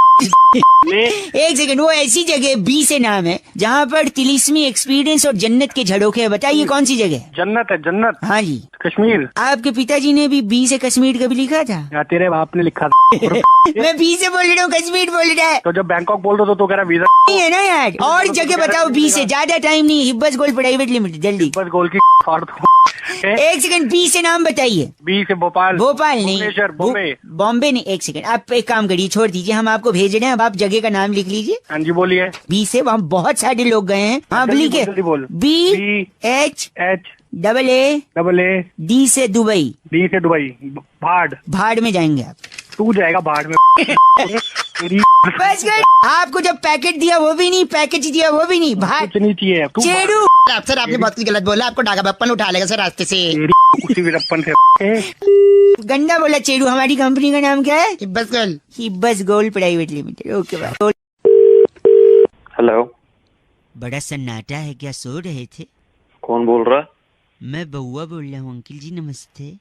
एक सेकंड, वो ऐसी जगह बी से नाम है जहाँ पर तिलिस्मी एक्सपीरियंस और जन्नत के झरोखे है। बताइए कौन सी जगह? जन्नत है। जन्नत? हाँ जी। कश्मीर। आपके पिताजी ने भी बी से कश्मीर कभी लिखा था? या तेरे बाप ने लिखा था। मैं बी से बोल रहा हूँ, कश्मीर बोल रहा है। तो जब बैंकॉक बोल दो तो कह रहा वीजा नहीं है ना यार। और जगह बताओ बी से। ज्यादा टाइम नहीं। हिब्बस गोल्ड प्राइवेट लिमिटेड, जल्दी। हिब्बस गोल्ड की फाड़ दो। एक सेकंड, बी से नाम बताइए। बी से भोपाल। भोपाल नहीं, भुवनेश्वर, बॉम्बे। बॉम्बे नहीं। एक सेकंड, आप एक काम करिए, छोड़ दीजिए, हम आपको भेज रहे हैं, अब आप जगह का नाम लिख लीजिए। हाँ जी बोलिए। बी से वहाँ बहुत सारे लोग गए हैं। हाँ लिखिए, BHAA डी से दुबई। डी से दुबई। भाड़। भाड़ में जाएंगे आप। तू जाएगा भाड़ में। बस कर, आपको जब पैकेट दिया वो भी नहीं, पैकेज दिया वो भी नहीं, भाड़ कुछ नहीं चाहिए। चेड़ू। सर आपने बहुत गलत बोला, आपको डागा बप्पन उठा लेगा सर रास्ते से। उसी वीरप्पन से गंदा बोला चेड़ू। हमारी कंपनी का नाम क्या है? हिब्बस गर्ल। हिब्बस gold private limited. Okay bye. Hello, बड़ा सन्नाटा है, क्या सो रहे थे? कौन बोल रहा? मैं बउआ बोल रहा हूँ अंकिल जी, नमस्ते।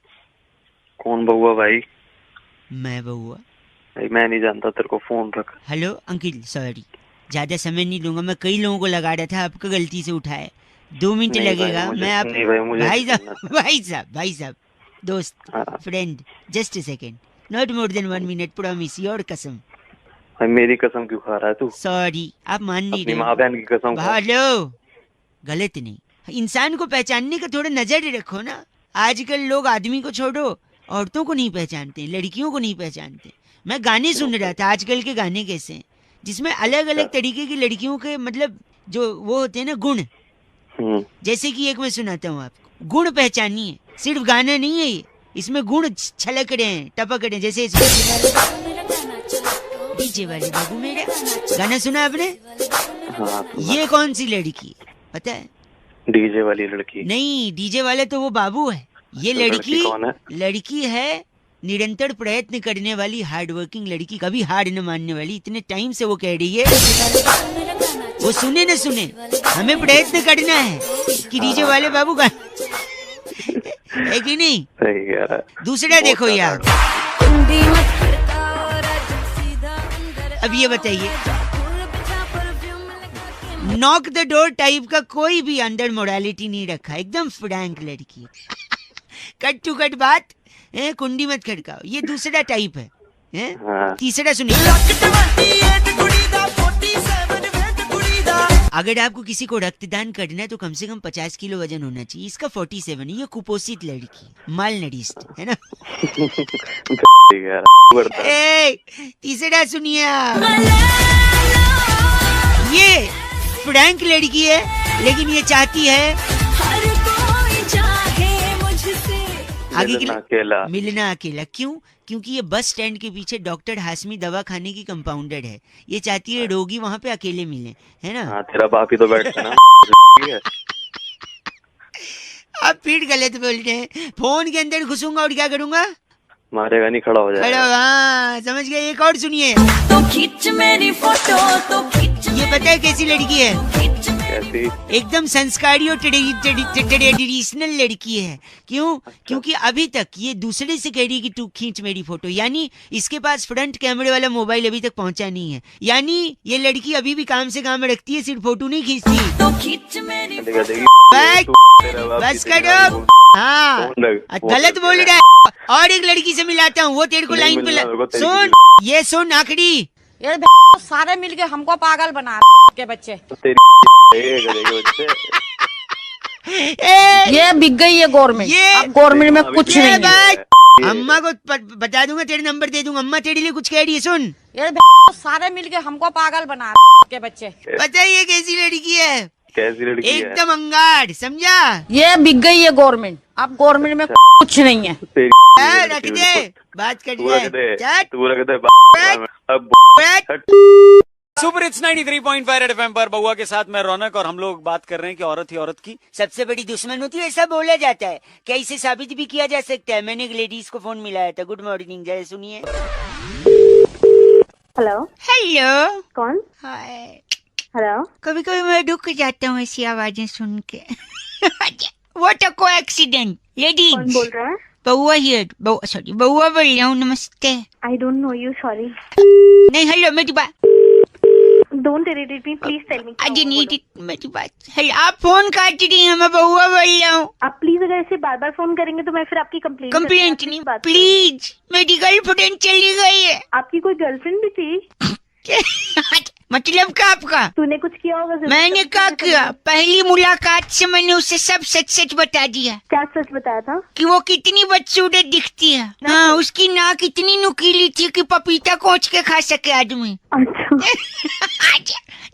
कौन बउआ भाई? मैं बउआ। भाई मैं नहीं जानता, तेरे को फोन रख। हेलो अंकिल, सॉरी, ज्यादा समय नहीं लूंगा, मैं कई लोगों को लगा रहा था, आपका गलती से उठाया। 2 मिनट लगेगा। मैं आप भाई साहब दोस्त, friend, just a second, not more than 1 minute, promise, your कसम। भाई मेरी कसम क्यों खा रहा है तू? सॉरी, आप मान नहीं अपनी रहे। माँ बहन की कसम खा। हेलो, गलत नहीं, इंसान को पहचानने का थोड़ा नजर रखो ना। आजकल लोग आदमी को छोड़ो, औरतों को नहीं पहचानते, लड़कियों को नहीं पहचानते। मैं गाने सुन रहा था, आजकल के गाने कैसे हैं, जिसमें अलग अलग तरीके की लड़कियों के मतलब जो वो होते हैं ना गुण, जैसे कि एक मैं सुनाता हूँ आपको, गुण पहचानिए। सिर्फ गाना नहीं है ये, इसमें गुण छलक रहे हैं, टपक रहे हैं। जैसे डीजे वाले बाबू मेरे गाना सुना आपने? ये कौन सी लड़की है पता है? डीजे वाली लड़की नहीं, डीजे वाले तो वो बाबू है। ये लड़की कौन है? लड़की है निरंतर प्रयत्न करने वाली, हार्ड वर्किंग लड़की, कभी हार न मानने वाली। इतने टाइम से वो कह रही है, वो सुने न सुने, हमें प्रयत्न करना है कि डीजे वाले बाबू का है कि नहीं? दूसरा देखो यार, अब ये बताइए, नॉक द डोर टाइप का कोई भी अंदर मोरालिटी नहीं रखा, एकदम फ्रैंक लड़की। कट टू कट बात, कुंडी मत खड़काओ, ये दूसरा टाइप है। तीसरा सुनिए, अगर आपको किसी को रक्तदान करना है तो कम से कम 50 किलो वजन होना चाहिए। इसका 47, ये कुपोषित लड़की, माल नरिष्ट है ना। तीसरा सुनिए, ये फ्रैंक लड़की है, लेकिन ये चाहती है आगे के लिए मिलना अकेला। क्यों? क्योंकि ये बस स्टैंड के पीछे डॉक्टर हाशमी दवा खाने की कंपाउंडर है। ये चाहती है रोगी वहाँ पे अकेले मिले, है ना? हाँ, तेरा बाप ही तो बैठता ना। आप फिर गलत बोल रहे हैं। फोन के अंदर घुसूंगा और क्या करूंगा? मारेगा नहीं, खड़ा हो जाएगा। हाँ समझ गए। एक और सुनिए, तो खींच मेरी फोटो, तो खींच। ये पता है कैसी लड़की है? कैसी? एकदम संस्कारी और ट्रेडिशनल लड़की है। क्यों? क्योंकि अभी तक ये दूसरे से कह रही है कि तू खींच मेरी फोटो, यानी इसके पास फ्रंट कैमरे वाला मोबाइल अभी तक पहुंचा नहीं है। यानी ये लड़की अभी भी काम से काम रखती है, सिर्फ फोटो नहीं खींचती। तो खींच मेरी बस करो। हाँ गलत बोल रहा है। और एक लड़की से मिलाता हूँ, वो तेरे को लाइन पे सुन, ये सुन आखिरी, ये सारे मिलके हमको पागल बना के बच्चे। ये बिक गई है गवर्नमेंट, अब गवर्नमेंट में कुछ नहीं है। अम्मा को बता दूंगा, तेरे नंबर दे दूंगा, अम्मा तेरे लिए कुछ कह रही है, सुन। ये सारे मिलके हमको पागल बना के बच्चे। बताइए कैसी लड़की है? कैसी लड़की है? एकदम अंगाड़, समझा? ये बिक गई है गवर्नमेंट, अब गवर्नमेंट में कुछ नहीं है। रख दे, बात कर दे। सुपर हिट्स 93.5 रेड एफएम पर बउआ के साथ मैं रौनक, और हम लोग बात कर रहे हैं कि औरत ही औरत की सबसे बड़ी दुश्मन होती है, ऐसा बोला जाता है। क्या इसे साबित भी किया जा सकता है? मैंने एक लेडीज को फोन मिलाया था। गुड मॉर्निंग, जरा सुनिए। हेलो। हेलो, कौन? हाय। हेलो। कभी कभी मैं रुक जाता हूँ ऐसी आवाजें सुन के। What a coincidence. लेडीज। कौन बोल रहा है? बउआ हियर, सॉरी बउआ बोल रहा हूँ, नमस्ते। I don't know you, sorry. नहीं, हेलो मेरी बात। Don't irritate me, please tell me. I need it, मेरी बात। हेलो, आप फोन काट रही हैं, मैं बउआ बोल रहा हूँ। आप प्लीज अगर ऐसे बार बार फोन करेंगे तो मैं फिर आपकी कंप्लेंट नहीं, प्लीज, मेरी गर्लफ्रेंड चली गई है। आपकी कोई गर्लफ्रेंड भी थी? मतलब क्या आपका? तूने कुछ किया होगा? मैंने क्या किया? पहली मुलाकात से मैंने उसे सब सच सच बता दिया। क्या सच बताया था? कि वो कितनी बदसूरत दिखती है। हाँ, उसकी नाक इतनी नुकीली थी कि पपीता कोच के खा सके आदमी। अच्छा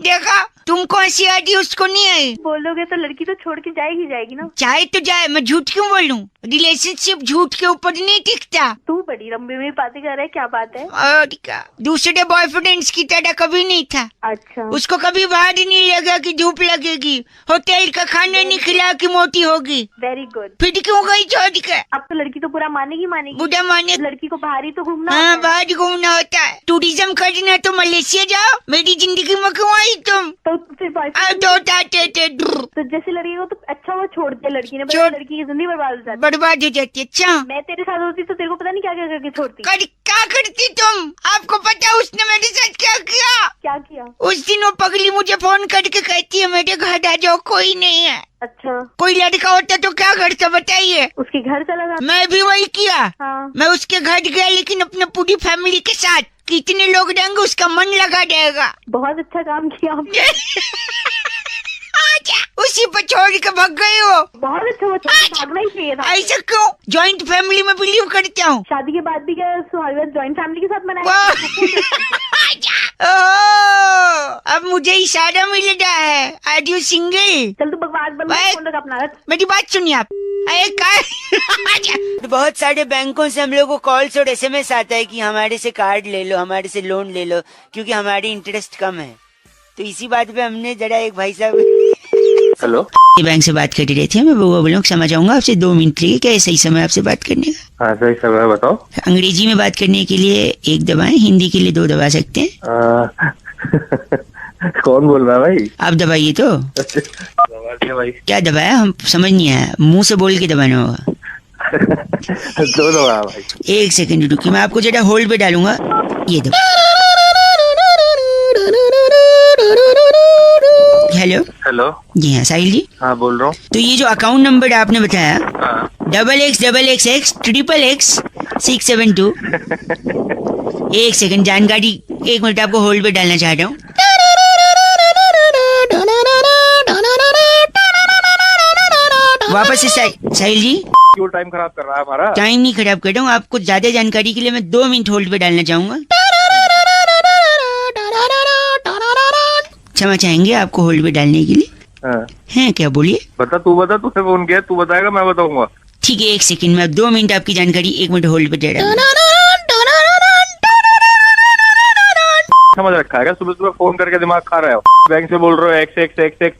देखा, तुमको हंसी आ रही, उसको नहीं आई। बोलोगे तो लड़की तो छोड़ के जाएगी ना। चाहे तो जाए, मैं झूठ क्यों बोलूं? रिलेशनशिप झूठ के ऊपर नहीं टिकता। तू बड़ी लंबी में बातें कर रहा है, क्या बात है? और क्या, दूसरे बॉयफ्रेंड्स की तरह कभी नहीं था। अच्छा, उसको कभी बाहर नहीं लगा कि धूप लगेगी, होटल का खाना नहीं खिला कि मोटी होगी। Very good. फिर क्यों गई छोड़ के? अब तो लड़की तो पूरा मानेगी। बुढ़ा माने? लड़की को बाहर ही तो घूमना। हाँ, बाहर घूमना होता है। टूरिज्म करना तो मलेशिया जाओ, मेरी जिंदगी में क्यों आई तुम? तो फिर तो जैसे लड़की को तो अच्छा वो छोड़ दिया लड़की ने, लड़की की जिंदगी बर्बाद हो जाती। अच्छा, मैं तेरे साथ होती तो तेरे को पता नहीं क्या क्या करके छोड़ती। क्या करती तुम? आपको पता है उसने मेरे साथ क्या किया? क्या किया? उस दिन वो पगली मुझे फोन करके कहती है मेरे घर आ जाओ, कोई नहीं है। अच्छा, कोई लड़का होता तो क्या करता बताइए? उसके घर चला गया। मैं भी वही किया। हाँ। मैं उसके घर गया, लेकिन अपने पूरी फैमिली के साथ। कितने लोग रहेंगे, उसका मन लगा रहेगा। बहुत अच्छा काम किया आपने। उसी पर छोड़ के भाग गए हो। बहुत अच्छा, भागना ही चाहिए था। ऐसा क्यों? जॉइंट फैमिली में बिलीव करता हूँ। शादी के बाद भी क्या जॉइंट फैमिली के साथ मनाया? अब मुझे इशारा मिल रहा है। Are you single? चल तू बकवास बंद कर अपना। मेरी बात सुनिए आप। तो बहुत सारे बैंकों से हम लोग को कॉल्स और SMS आता है कि हमारे से कार्ड ले लो, हमारे से लोन ले लो, क्योंकि हमारी इंटरेस्ट कम है। तो इसी बात पे हमने जरा एक भाई साहब हेलो, ये बैंक से बात कर रहे थे। मैं वो बोलूँ क्षमा चाहूंगा आपसे 2 मिनट लिए, क्या सही समय आपसे बात करने का? हाँ सही समय, बताओ। अंग्रेजी में बात करने के लिए 1 दबाएं, हिंदी के लिए 2 दबा सकते हैं। कौन बोल रहा है भाई? आप दबाइए तो। भाई क्या दबाया? हम समझ नहीं आया, मुंह से बोल के दबाना होगा। 2 दबाया भाई। 1 सेकंड रुकिए, मैं आपको जरा होल्ड पे डालूंगा। ये दबा। हेलो जी हाँ, साहिल जी। हाँ बोल रहा हूँ। तो ये जो अकाउंट नंबर आपने बताया, XXXX 672। 1 सेकंड, जानकारी 1 मिनट आपको होल्ड पे डालना चाह रहा हूँ। वापस से साहिल जी। क्यों टाइम खराब कर रहा है हमारा? टाइम नहीं खराब कर रहा हूँ, आपको ज्यादा जानकारी के लिए मैं 2 मिनट होल्ड पे डालना चाहूंगा। क्षमा चाहेंगे आपको होल्ड पे डालने के लिए। हाँ। हैं क्या? बोलिए। बता, तू बता, तूने फोन किया, तू बताएगा मैं बताऊंगा। ठीक है, 1 सेकंड में 2 मिनट आपकी जानकारी 1 मिनट होल्ड पे दे रहा हूँ। समझ रखा है क्या? सुबह सुबह फोन करके दिमाग खा रहे हो? बैंक से बोल रहे हो XX नहीं, XX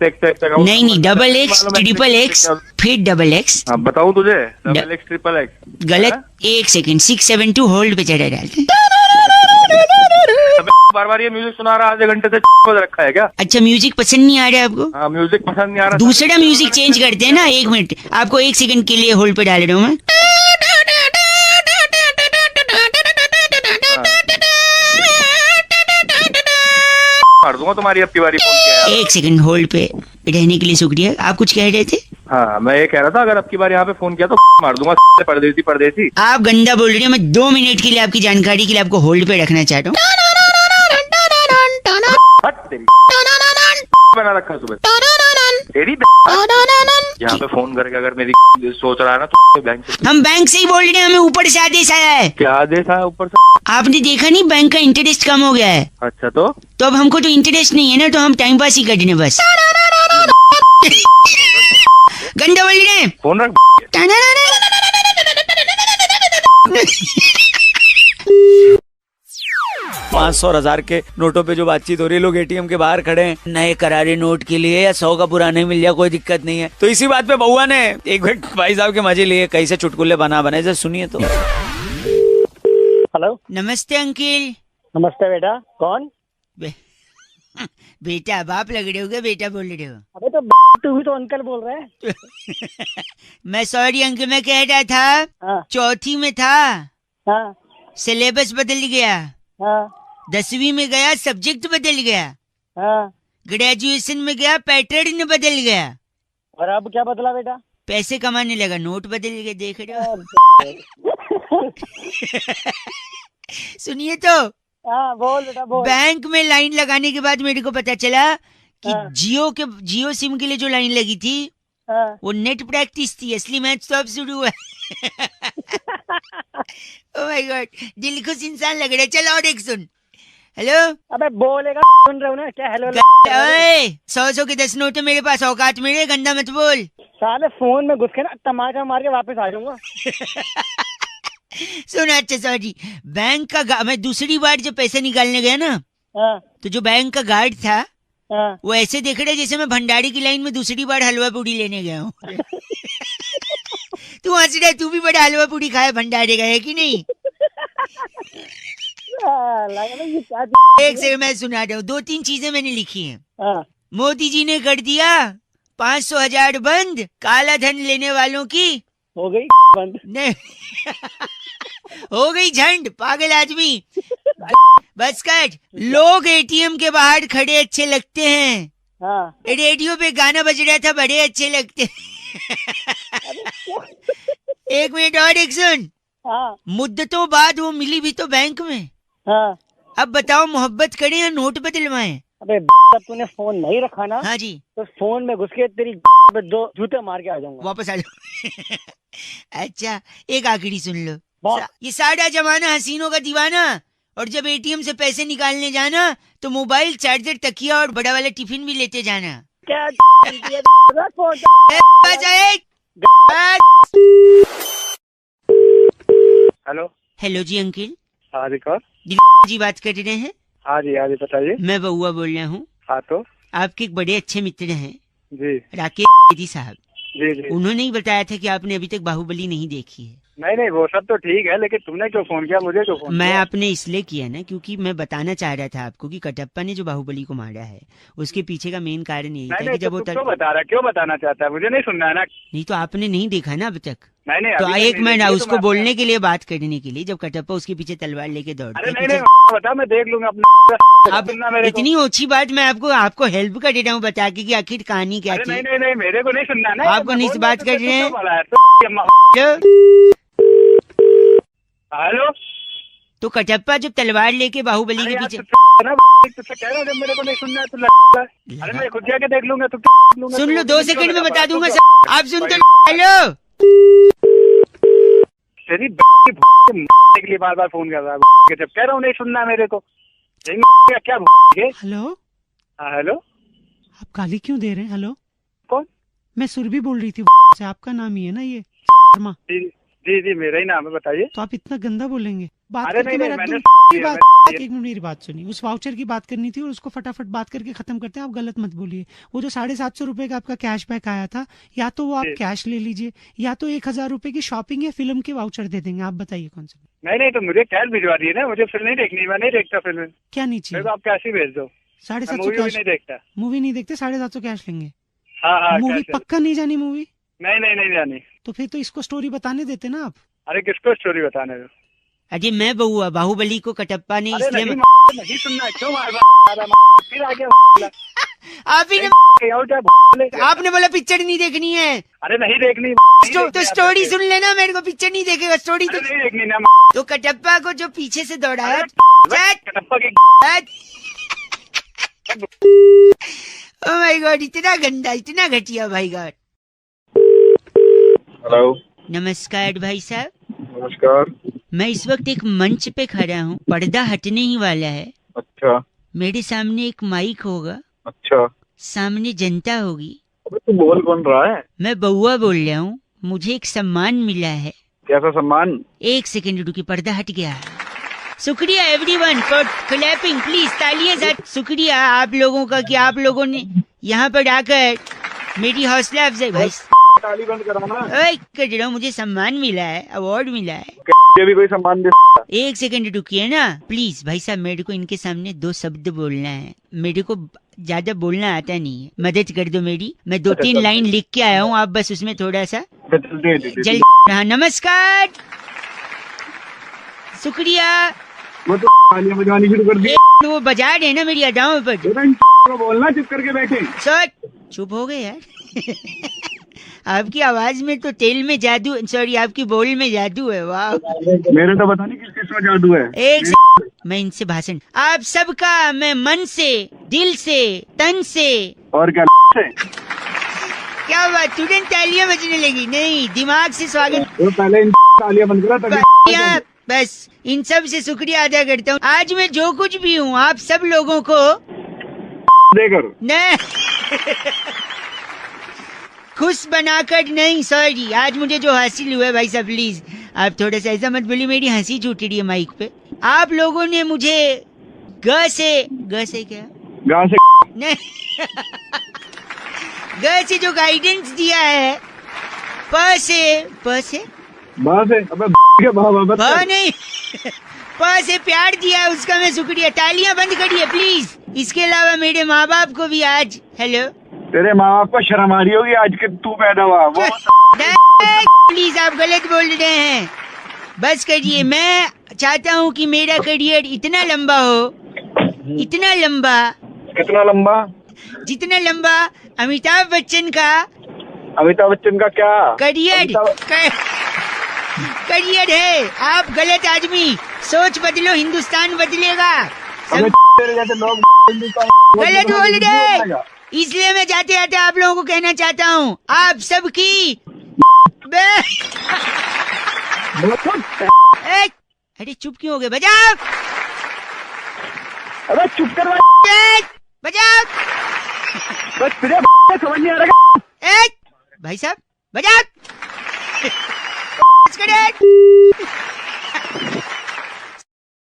XXX फिर XX। हाँ बताऊँ तुझे? XX XXX गलत। 1 सेकंड, 672 होल्ड पे चढ़ा डालते। बार बार ये म्यूजिक सुना रहा, आधे घंटे से बज रखा है क्या? अच्छा, म्यूजिक पसंद नहीं आ रहा है आपको? हाँ, म्यूजिक पसंद नहीं आ रहा। दूसरा म्यूजिक चेंज करते हैं ना। 1 मिनट, आपको 1 सेकंड के लिए होल्ड पे डाल रहा हूँ मैं। मार दूंगा तुम्हारी अब की बारी फोन किया। 1 सेकंड होल्ड पे रहने के लिए शुक्रिया। आप कुछ कह रहे थे? हाँ, मैं ये कह रहा था अगर अब की बार यहाँ पे फोन किया तो मार दूंगा। परदेसी। आप गंदा बोल रहे हो। मैं 2 मिनट के लिए आपकी जानकारी के लिए आपको होल्ड पे रखना चाहता हूँ। बना रखा सुबह तेरी यहाँ पे फोन करके अगर मेरी सोच रहा है ना तो बैंक से। हम बैंक से ही बोल रहे हैं, हमें ऊपर से आदेश आया है। क्या आदेश आया ऊपर से? आपने देखा नहीं, बैंक का इंटरेस्ट कम हो गया है। अच्छा, तो अब हमको तो इंटरेस्ट नहीं है ना, तो हम टाइम पास ही कर दें बस। गंदा बोल रहे हैं। फोन रख। 500 और 1000 के नोटों पे जो बातचीत हो रही है, लोग ATM के बाहर खड़े हैं नए करारे नोट के लिए, या 100 का पुराना ही मिल जाए, कोई दिक्कत नहीं है। तो इसी बात पे बउआ ने एक भाई साहब के मजे लिए, कैसे चुटकुले बनाए जरा सुनिए तो। हेलो, नमस्ते अंकिल। नमस्ते बेटा। कौन? बेटा बाप लग रहे हो क्या? बेटा बोल रहे हो? अबे तो तू भी तो अंकल बोल रहा है। मैं सॉरी अंकल, मैं कह रहा था। हाँ। 4th में था। हाँ। सिलेबस बदल गया। हाँ। 10वीं में गया, सब्जेक्ट बदल गया। हाँ। ग्रेजुएशन में गया, पैटर्न बदल गया। और अब क्या बदला बेटा? पैसे कमाने लगा, नोट बदल गए, देख रहे हो? सुनिए तो। हाँ बोल बेटा बोल। बैंक में लाइन लगाने के बाद मेरे को पता चला कि जियो सिम के लिए जो लाइन लगी थी वो नेट प्रैक्टिस थी, असली मैच तो अब शुरू हुआ। ओह माय गॉड, दिल खुश इंसान लग रहा है। चल और एक सुन। हेलो। अबे बोलेगा सुन रहे हो ना क्या? हेलो। 100 के 10 नोट है मेरे पास, औकात मेरे, गंदा मत बोल। साले फोन में घुस के ना टमाटर मार के वापस आ जाऊंगा। सुना, अच्छा सॉरी, बैंक का मैं दूसरी बार जब पैसे निकालने गया ना तो जो बैंक का गार्ड था वो ऐसे देख रहा है जैसे मैं भंडारी की लाइन में दूसरी बार हलवा पूड़ी लेने गया हूँ। तू हंस रहा है, तू भी बड़ा हलवा पूड़ी खाया भंडारे का, है कि नहीं? एक से मैं सुना रहा हूँ, 2-3 चीजें मैंने लिखी हैं। मोदी जी ने कर दिया 500,000 बंद, काला धन लेने वालों की हो गई बंद। नहीं हो गई झंड, पागल आदमी। बस कट। लोग एटीएम के बाहर खड़े अच्छे लगते हैं। रेडियो पे गाना बज रहा था, बड़े अच्छे लगते हैं। एक मिनट और एक सुन। मुद्दतों बाद वो मिली भी तो बैंक में। अब बताओ मोहब्बत करें या नोट बदलवाएं? अबे जब तूने फोन नहीं रखा ना, हाँ जी, तो फोन में घुस के तेरी पे 2 जूते मार के आ जाऊंगा, वापस आ जाऊंगा। अच्छा एक आखिरी सुन लो। ये सारा जमाना हसीनों का दीवाना, और जब एटीएम से पैसे निकालने जाना तो मोबाइल, चार्जर, तकिया और बड़ा वाला टिफिन भी लेते जाना। क्या हेलो। हेलो जी अंकिल। हाँ जी कौन? जी बात कर रहे हैं? हाँ जी बताइए। मैं बउआ बोल रहा हूँ। हाँ तो आपके एक बड़े अच्छे मित्र हैं जी, राकेश साहब। जी। उन्होंने ही बताया था कि आपने अभी तक बाहुबली नहीं देखी है। नहीं वो सब तो ठीक है, लेकिन तुमने क्यों फोन किया मुझे? क्यों फोन मैं किया? आपने इसलिए किया ना क्योंकि मैं बताना चाह रहा था आपको कि कटप्पा ने जो बाहुबली को मारा है उसके पीछे का मेन कारण यही था कि जब वो क्यों बता रहा, क्यों बताना चाहता है? मुझे नहीं सुनना है ना। नहीं तो आपने नहीं देखा ना अब तक। नहीं तो एक मिनट उसको बोलने के लिए, बात करने के लिए, जब कटप्पा उसके पीछे तलवार लेके दौड़ता है। नहीं बता, मैं देख लूंगा अपना। अब इतनी ओछी बात मैं आपको हेल्प कर रहा हूँ बता के कि आखिर कहानी क्या थी। नहीं मेरे को नहीं सुनना ना। आपको नहीं बात कर रहे हैं। हेलो। तो कटप्पा जब तलवार लेके बाहुबली के पीछे कह रहा है मेरे को नहीं सुनना है तो अरे मैं खुद जाके देख लूंगा। तो सुन लो, 2 सेकंड में बता दूंगा। आप सुन तो। हेलो। तेरी के लिए बार फोन कर रहा है, जब कह रहा हूँ नहीं सुनना मेरे को। क्या? हेलो। हेलो। आप गाली क्यों दे रहे हैं? हेलो कौन? मैं सुरभि बोल रही थी से। आपका नाम ही है ना ये शर्मा? जी मेरा ही नाम है, बताइए। तो आप इतना गंदा बोलेंगे? बात अरे करके नहीं, एक मिनट मेरी बात सुनिए। उस वाउचर की बात करनी थी और उसको फटाफट बात करके खत्म करते हैं। आप गलत मत बोलिए। वो जो 750 रुपए का आपका कैशबैक आया था, या तो वो आप कैश ले लीजिए या तो 1000 रुपए की शॉपिंग या फिल्म के वाउचर दे देंगे। आप बताइए कौन सा? नहीं तो मुझे कैश भिजवा दिए ना, मुझे फिल्म नहीं देखनी, मैं नहीं देखता फिल्म। क्या नहीं चाहिए? आप कैश ही भेज दो। 750 कैश नहीं देखता। मूवी नहीं देखते? 750 कैश लेंगे? हाँ। मूवी पक्का नहीं जानी मूवी? नहीं जानी। तो फिर तो इसको स्टोरी बताने देते ना आप। अरे किसको स्टोरी बताने दो? अरे मैं बउआ, बाहुबली को कटप्पा ने इसलिए नहीं सुनना क्यों फिर आगे आप ही ने आपने बोला पिक्चर नहीं देखनी है। अरे नहीं देखनी तो स्टोरी सुन लेना, मेरे को पिक्चर नहीं देखेगा, स्टोरी तो नहीं देखनी ना। तो कटप्पा को जो पीछे से दौड़ाया, कटप्पा की ओह माय गॉड, इतना गंदा, इतना घटिया भाई गॉड। हेलो। नमस्कार भाई साहब। नमस्कार। मैं इस वक्त एक मंच पे खड़ा हूँ, पर्दा हटने ही वाला है। अच्छा। मेरे सामने एक माइक होगा। अच्छा। सामने जनता होगी। अबे तू बोल कौन रहा है? मैं बउआ बोल रहा हूँ। मुझे एक सम्मान मिला है। कैसा सम्मान? एक सेकंड रुकी, पर्दा हट गया। शुक्रिया एवरीवन फॉर क्लैपिंग, प्लीज तालियां साथ। शुक्रिया आप लोगों का कि आप लोगों ने यहाँ पर आकर मेरी हौसला अफजाई। भाई ताली बंद करवाना। कर रहा हूँ, मुझे सम्मान मिला है, अवार्ड मिला है। ये भी कोई सम्मान दे? एक सेकंड रुकिए ना प्लीज भाई साहब, मेरे को इनके सामने 2 शब्द बोलना है। मेरे को ज्यादा बोलना आता नहीं है, मदद कर दो मेरी। मैं 2-3 लाइन लिख के आया हूँ, आप बस उसमें थोड़ा सा जल्दी। हाँ नमस्कार, शुक्रिया। वो तो तालियां बजानी शुरू कर दी। वो बजा रहे ना मेरी अदाओं पर। बोलना चुप करके बैठे। सर चुप हो गए यार। आपकी आवाज में तो तेल में जादू, सॉरी आपकी बोल में जादू है। वाह। मेरे तो पता नहीं किस चीज में जादू है। एक मैं इनसे भाषण, आप सबका मैं मन से, दिल से, तन से और क्या से? क्या बात, तुरंत तालियां बजने लगी? नहीं, दिमाग से स्वागत। तो पहले तालियां बंद करा तभी। बस इन सब से शुक्रिया अदा करता हूँ। आज मैं जो कुछ भी हूँ आप सब लोगों को देकर नहीं खुश बनाकर नहीं, सॉरी, आज मुझे जो हासिल हुआ है भाई साहब प्लीज आप थोड़ा सा ऐसा मत बोलिए, मेरी हंसी छूट रही है माइक पे। आप लोगों ने मुझे ग से क्या गाँव से नहीं ग से जो गाइडेंस दिया है, प से अबे नहीं प से प्यार दिया है, उसका मैं शुक्रिया। तालियां बंद करिए प्लीज। इसके अलावा मेरे माँ बाप को भी आज, हेलो, तेरे माँ बाप को शर्म आ रही होगी आज के तू पैदा हुआ वो। प्लीज आप गलत बोल रहे हैं, बस करिए। मैं चाहता हूँ कि मेरा करियर इतना लंबा हो, इतना लंबा, कितना लंबा? जितना लंबा अमिताभ बच्चन का क्या करियर है। आप गलत आदमी, सोच बदलो, हिंदुस्तान बदलेगा। गलत बोल रहे, इसलिए मैं जाते जाते आप लोगों को कहना चाहता हूँ, आप सबकी अरे चुप क्यों हो गए? बजाओ, अरे चुप कर बजाओ, बस समझ नहीं आ रहा भाई साहब बजाओ।